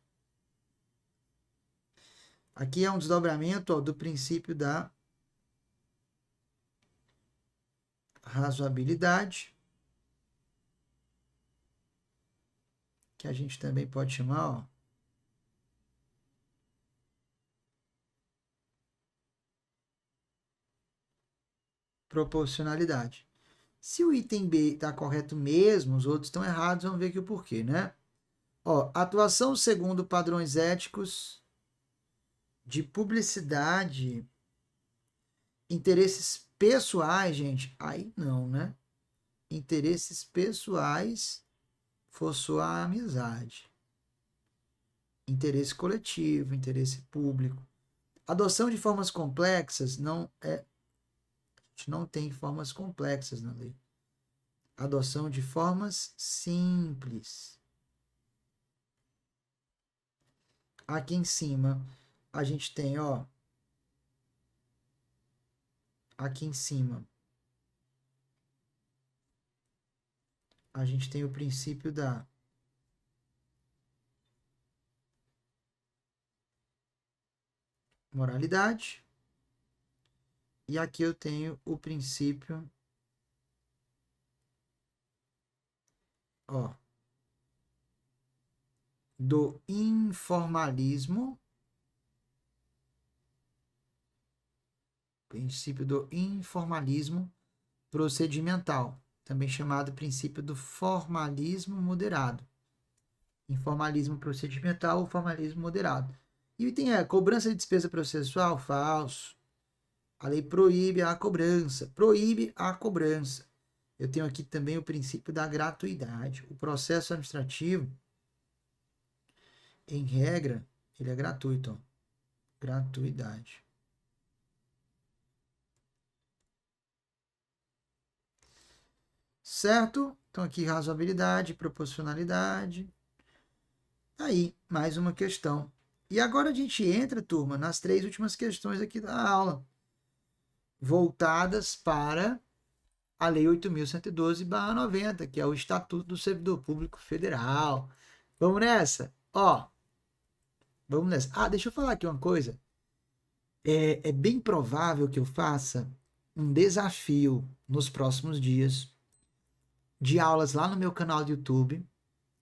Aqui é um desdobramento, ó, do princípio da razoabilidade, que a gente também pode chamar, ó, proporcionalidade. Se o item B está correto mesmo, os outros estão errados, vamos ver aqui o porquê, né? Ó, atuação segundo padrões éticos de publicidade, interesses pessoais, gente, aí não, né? Interesses pessoais forçou a amizade. Interesse coletivo, interesse público. Adoção de formas complexas não é. A gente não tem formas complexas na lei. Adoção de formas simples. Aqui em cima a gente tem, ó. Aqui em cima a gente tem o princípio da moralidade. E aqui eu tenho o princípio, ó, do informalismo. Princípio do informalismo procedimental, também chamado princípio do formalismo moderado. Informalismo procedimental ou formalismo moderado. E o item é cobrança de despesa processual? Falso. A lei proíbe a cobrança. Proíbe a cobrança. Eu tenho aqui também o princípio da gratuidade. O processo administrativo, em regra, ele é gratuito. Ó. Gratuidade. Certo? Então aqui razoabilidade, proporcionalidade. Aí, mais uma questão. E agora a gente entra, turma, nas 3 últimas questões aqui da aula, voltadas para a Lei 8.112/90, que é o Estatuto do Servidor Público Federal. Vamos nessa? Ó, vamos nessa. Ah, deixa eu falar aqui uma coisa. É bem provável que eu faça um desafio nos próximos dias, de aulas lá no meu canal do YouTube,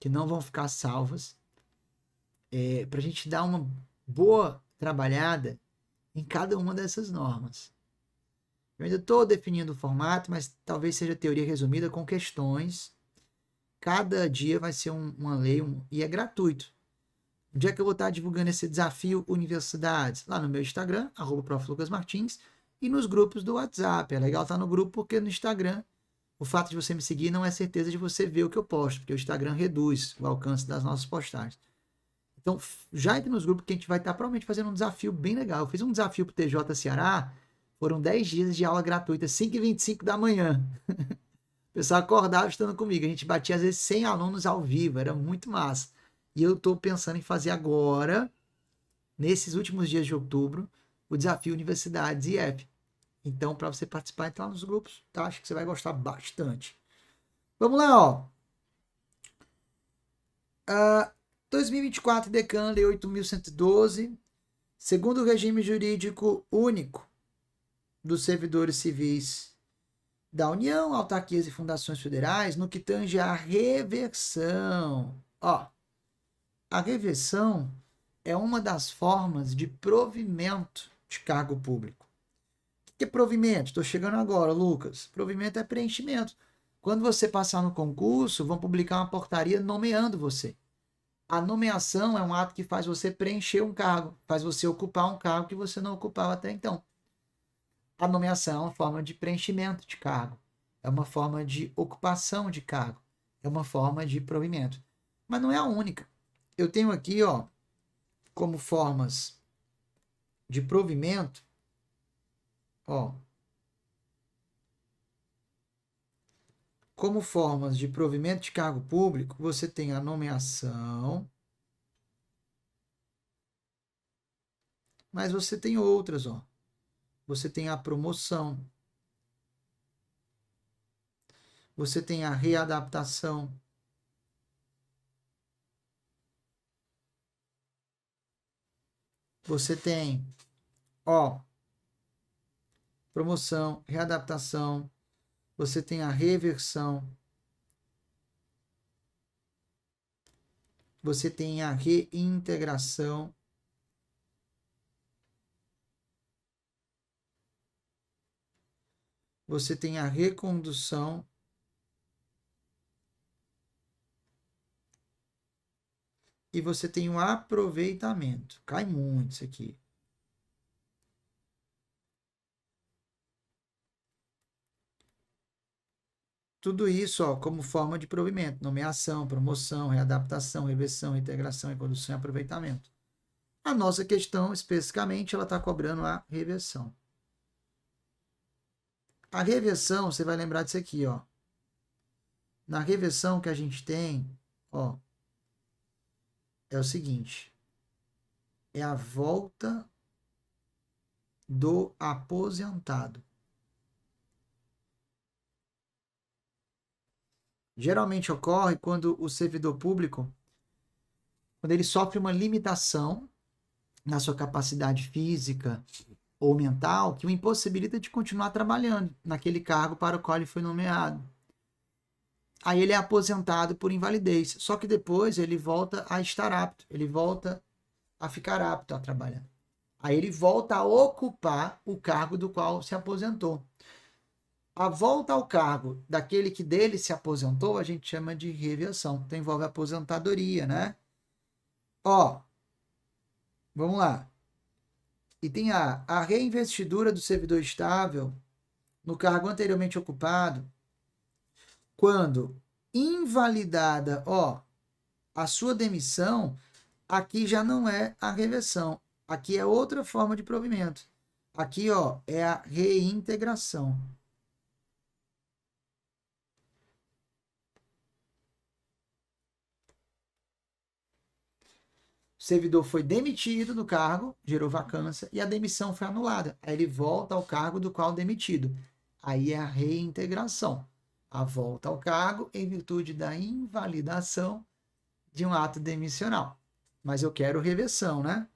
que não vão ficar salvas, para a gente dar uma boa trabalhada em cada uma dessas normas. Eu ainda estou definindo o formato, mas talvez seja teoria resumida com questões. Cada dia vai ser uma lei e é gratuito. O dia que eu vou estar divulgando esse desafio universidades? Lá no meu Instagram, @proflucasmartins, e nos grupos do WhatsApp. É legal estar no grupo porque no Instagram, o fato de você me seguir não é certeza de você ver o que eu posto, porque o Instagram reduz o alcance das nossas postagens. Então, já entre nos grupos que a gente vai estar provavelmente fazendo um desafio bem legal. Eu fiz um desafio para o TJ Ceará, foram 10 dias de aula gratuita, 5h25 da manhã. O pessoal acordava estando comigo. A gente batia às vezes 100 alunos ao vivo, era muito massa. E eu estou pensando em fazer agora, nesses últimos dias de outubro, o desafio Universidades IF. Então, para você participar, entrar nos grupos, tá? Acho que você vai gostar bastante. Vamos lá, ó. 2024, DECAN, Lei 8.112, segundo o regime jurídico único dos servidores civis da União, autarquias e fundações federais, no que tange à reversão. Ó, a reversão é uma das formas de provimento de cargo público. O que é provimento? Estou chegando agora, Lucas. Provimento é preenchimento. Quando você passar no concurso, vão publicar uma portaria nomeando você. A nomeação é um ato que faz você preencher um cargo, faz você ocupar um cargo que você não ocupava até então. A nomeação é uma forma de preenchimento de cargo, é uma forma de ocupação de cargo, é uma forma de provimento. Mas não é a única. Eu tenho aqui, ó, como formas de provimento, ó, como formas de provimento de cargo público, você tem a nomeação, mas você tem outras, ó. Você tem a promoção, você tem a readaptação, você tem, ó, promoção, readaptação, você tem a reversão, você tem a reintegração, você tem a recondução, e você tem o aproveitamento. Cai muito isso aqui. Tudo isso, ó, como forma de provimento, nomeação, promoção, readaptação, reversão, integração, recondução e aproveitamento. A nossa questão, especificamente, ela está cobrando a reversão. A reversão, você vai lembrar disso aqui, ó. Na reversão que a gente tem, ó, é o seguinte, é a volta do aposentado. Geralmente ocorre quando o servidor público, quando ele sofre uma limitação na sua capacidade física ou mental, que o impossibilita de continuar trabalhando naquele cargo para o qual ele foi nomeado. Aí ele é aposentado por invalidez, só que depois ele volta a estar apto, ele volta a ficar apto a trabalhar. Aí ele volta a ocupar o cargo do qual se aposentou. A volta ao cargo daquele que dele se aposentou, a gente chama de reversão. Então envolve aposentadoria, né? Ó, vamos lá. E tem a reinvestidura do servidor estável no cargo anteriormente ocupado, quando invalidada, ó, a sua demissão, aqui já não é a reversão, aqui é outra forma de provimento. Aqui, ó, é a reintegração. O servidor foi demitido do cargo, gerou vacância, e a demissão foi anulada. Aí ele volta ao cargo do qual demitido. Aí é a reintegração. A volta ao cargo em virtude da invalidação de um ato demissional. Mas eu quero reversão, né?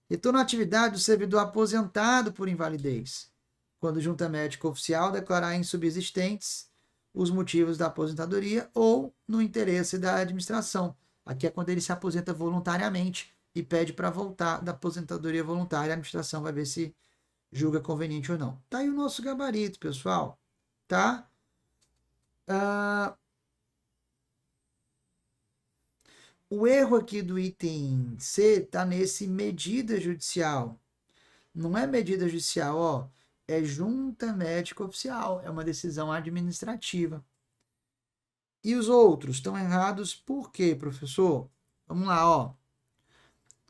Retorno à atividade do servidor aposentado por invalidez. Quando junta médica oficial declarar insubsistentes os motivos da aposentadoria ou no interesse da administração. Aqui é quando ele se aposenta voluntariamente e pede para voltar da aposentadoria voluntária, a administração vai ver se julga conveniente ou não. Tá aí o nosso gabarito, pessoal, tá? O erro aqui do item C tá nesse medida judicial. Não é medida judicial, ó, é junta médica oficial, é uma decisão administrativa. E os outros estão errados por quê, professor? Vamos lá, ó.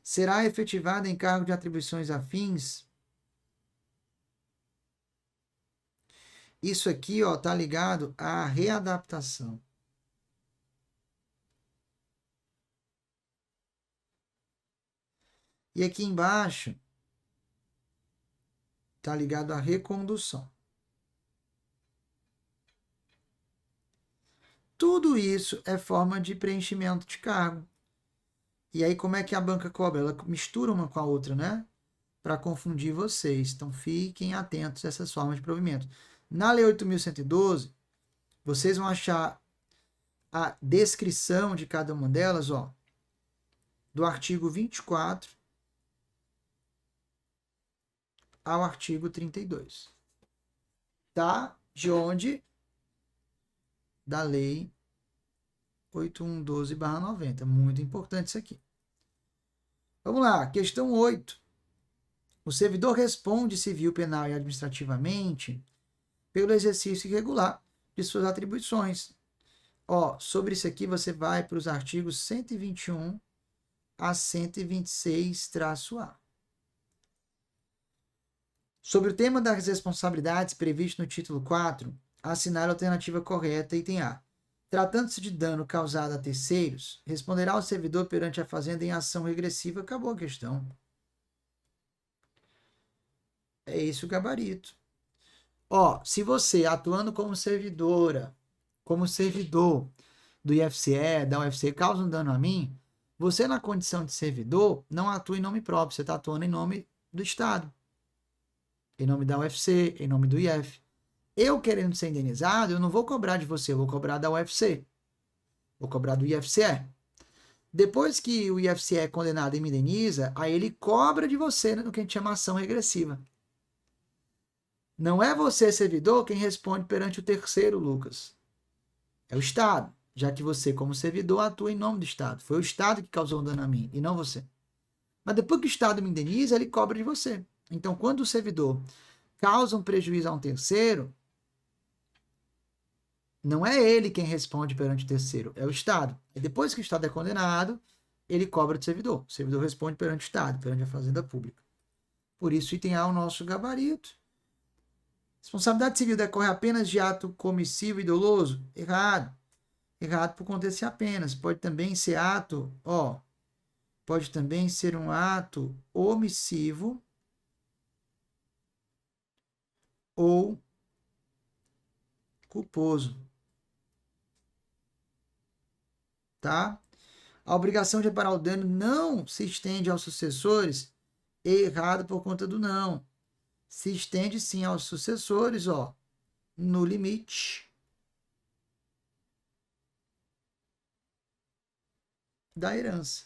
Será efetivada em cargo de atribuições afins? Isso aqui, ó, tá ligado à readaptação. E aqui embaixo tá ligado à recondução. Tudo isso é forma de preenchimento de cargo. E aí, como é que a banca cobra? Ela mistura uma com a outra, né? Para confundir vocês. Então, fiquem atentos a essas formas de provimento. Na Lei 8.112, vocês vão achar a descrição de cada uma delas, ó, do artigo 24 ao artigo 32. Tá? De onde? Da Lei 8112/90. Muito importante isso aqui. Vamos lá, questão 8. O servidor responde civil, penal e administrativamente pelo exercício irregular de suas atribuições. Ó, sobre isso aqui você vai para os artigos 121 a 126-A. Sobre o tema das responsabilidades previsto no título 4, assinale a alternativa correta, item A. Tratando-se de dano causado a terceiros, responderá o servidor perante a Fazenda em ação regressiva. Acabou a questão. É esse o gabarito. Ó, se você atuando como servidora, como servidor do IFCE, da UFC, causa um dano a mim, você na condição de servidor não atua em nome próprio, você está atuando em nome do Estado. Em nome da UFC, em nome do IF. Eu querendo ser indenizado, eu não vou cobrar de você, eu vou cobrar da UFC. Vou cobrar do IFCE. Depois que o IFCE é condenado e me indeniza, aí ele cobra de você no que a gente chama ação regressiva. Não é você, servidor, quem responde perante o terceiro, Lucas. É o Estado, já que você, como servidor, atua em nome do Estado. Foi o Estado que causou o dano a mim, e não você. Mas depois que o Estado me indeniza, ele cobra de você. Então, quando o servidor causa um prejuízo a um terceiro, não é ele quem responde perante o terceiro, é o Estado. E depois que o Estado é condenado, ele cobra do servidor. O servidor responde perante o Estado, perante a Fazenda Pública. Por isso, item A é o nosso gabarito. Responsabilidade civil decorre apenas de ato comissivo e doloso? Errado. Errado por acontecer apenas. Pode também ser ato, ó, pode também ser um ato omissivo ou culposo. Tá? A obrigação de reparar o dano não se estende aos sucessores, errado por conta do não. Se estende sim aos sucessores, ó, no limite da herança.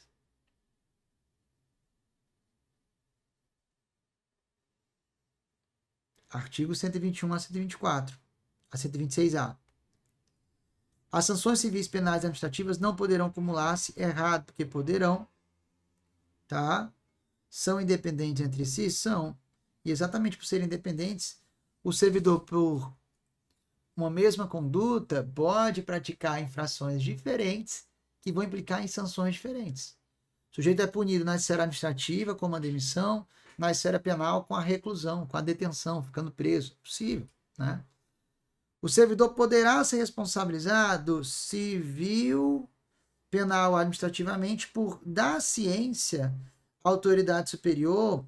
Artigo 121 a 124, a 126A. As sanções civis, penais e administrativas não poderão acumular-se, errado, porque poderão, tá? São independentes entre si? São. E exatamente por serem independentes, o servidor, por uma mesma conduta, pode praticar infrações diferentes que vão implicar em sanções diferentes. O sujeito é punido na esfera administrativa com uma demissão, na esfera penal com a reclusão, com a detenção, ficando preso. Possível, né? O servidor poderá ser responsabilizado civil, penal, administrativamente por dar ciência à autoridade superior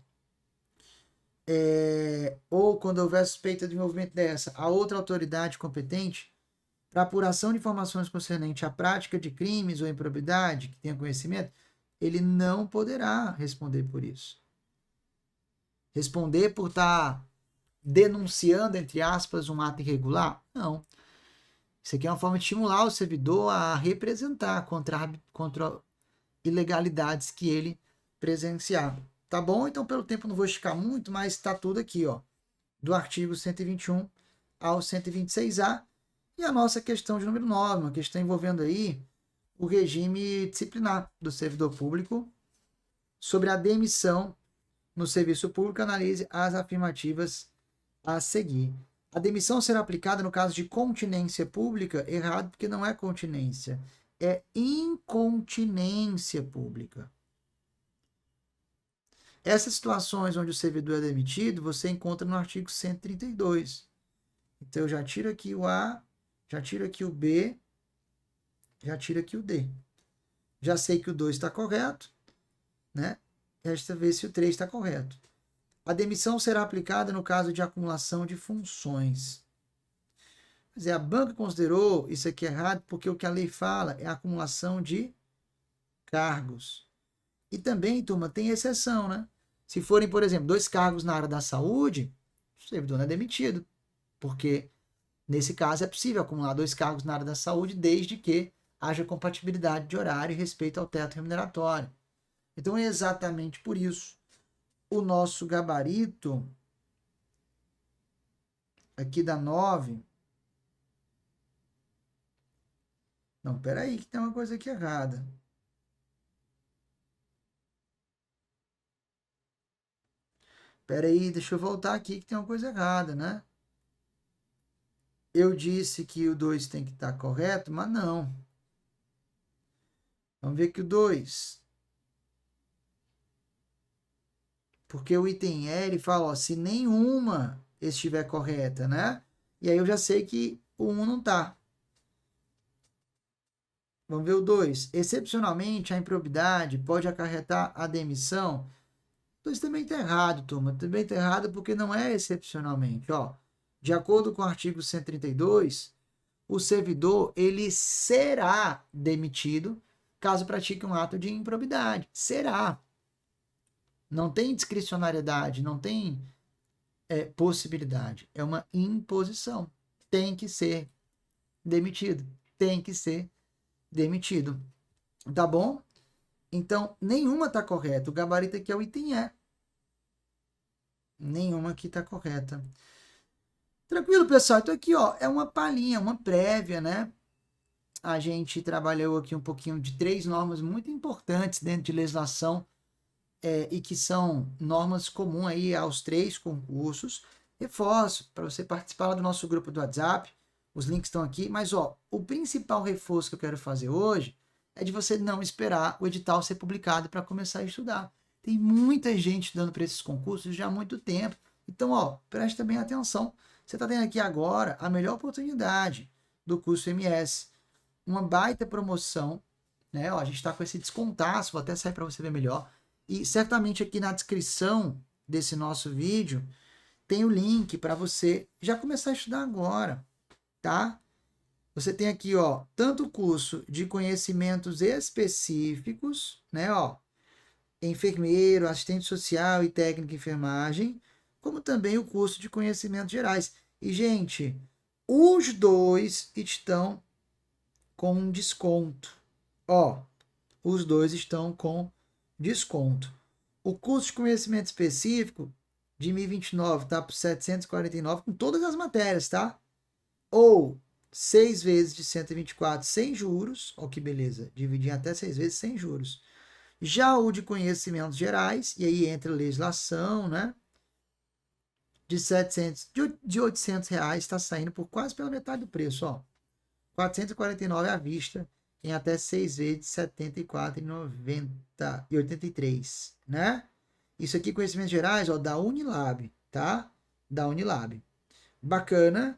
ou quando houver suspeita de envolvimento dessa, a outra autoridade competente para apuração de informações concernentes à prática de crimes ou improbidade que tenha conhecimento, ele não poderá responder por isso. Responder por estar denunciando, entre aspas, um ato irregular? Não. Isso aqui é uma forma de estimular o servidor a representar contra ilegalidades que ele presenciar. Tá bom? Então, pelo tempo, não vou esticar muito, mas está tudo aqui, ó, do artigo 121 ao 126A. E a nossa questão de número 9, uma questão envolvendo aí o regime disciplinar do servidor público sobre a demissão no serviço público. Analise as afirmativas a seguir. A demissão será aplicada no caso de continência pública? Errado, porque não é continência, é incontinência pública. Essas situações onde o servidor é demitido, você encontra no artigo 132. Então, eu já tiro aqui o A, já tiro aqui o B, já tiro aqui o D. Já sei que o 2 está correto, né? Resta ver se o 3 está correto. A demissão será aplicada no caso de acumulação de funções. Quer dizer, a banca considerou isso aqui errado porque o que a lei fala é a acumulação de cargos. E também, turma, tem exceção, né? Se forem, por exemplo, 2 cargos na área da saúde, o servidor não é demitido. Porque, nesse caso, é possível acumular 2 cargos na área da saúde desde que haja compatibilidade de horário e respeito ao teto remuneratório. Então, é exatamente por isso o nosso gabarito aqui da 9. Não, peraí, que tem uma coisa aqui errada. Peraí, deixa eu voltar aqui que tem uma coisa errada, né? Eu disse que o 2 tem que estar correto, mas não. Vamos ver que o 2. Porque o item E, ele fala, ó, se nenhuma estiver correta, né? E aí eu já sei que o 1 não está. Vamos ver o 2. Excepcionalmente, a improbidade pode acarretar a demissão. O 2 também está errado, turma. Também está errado porque não é excepcionalmente. Ó, de acordo com o artigo 132, o servidor ele será demitido caso pratique um ato de improbidade. Será. Não tem discricionariedade, não tem possibilidade. É uma imposição. Tem que ser demitido. Tem que ser demitido. Tá bom? Então, nenhuma está correta. O gabarito aqui é o item E. Nenhuma aqui está correta. Tranquilo, pessoal? Então aqui, ó, é uma palhinha, uma prévia, né? A gente trabalhou aqui um pouquinho de 3 normas muito importantes dentro de legislação e que são normas comuns aí aos 3 concursos. Reforço para você participar do nosso grupo do WhatsApp. Os links estão aqui. Mas, ó, o principal reforço que eu quero fazer hoje é de você não esperar o edital ser publicado para começar a estudar. Tem muita gente estudando para esses concursos já há muito tempo. Então, ó, preste bem atenção. Você está tendo aqui agora a melhor oportunidade do curso MS. Uma baita promoção, né? Ó, a gente está com esse descontaço, vou até sair para você ver melhor. E certamente aqui na descrição desse nosso vídeo tem o link para você já começar a estudar agora, tá? Você tem aqui, ó, tanto o curso de conhecimentos específicos, né, ó, enfermeiro, assistente social e técnico de enfermagem, como também o curso de conhecimentos gerais. E, gente, os 2 estão com um desconto. Ó, os 2 estão com desconto. O curso de conhecimento específico de 2029 tá por 749 com todas as matérias, tá? Ou 6 vezes de 124 sem juros. Ó, que beleza. Dividir até 6 vezes sem juros. Já o de conhecimentos gerais, e aí entra legislação, né? De 800 reais está saindo por quase pela metade do preço, ó. 449 à vista, em até 6 vezes de R$ 74,83, né? Isso aqui, conhecimentos gerais, ó, da Unilab, tá? Da Unilab. Bacana.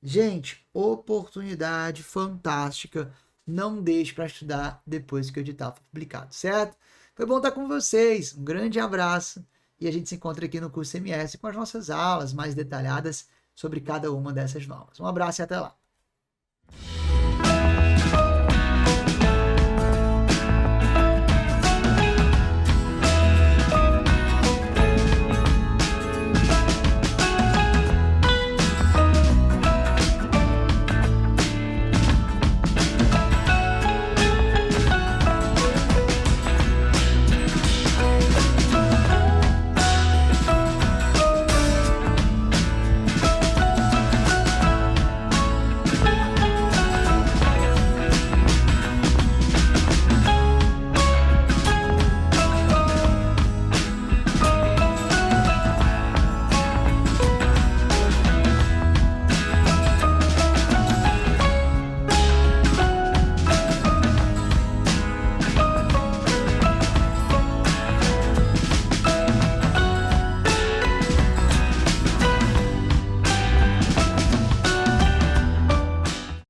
Gente, oportunidade fantástica. Não deixe para estudar depois que o edital for publicado, certo? Foi bom estar com vocês. Um grande abraço. E a gente se encontra aqui no curso MS com as nossas aulas mais detalhadas sobre cada uma dessas normas. Um abraço e até lá.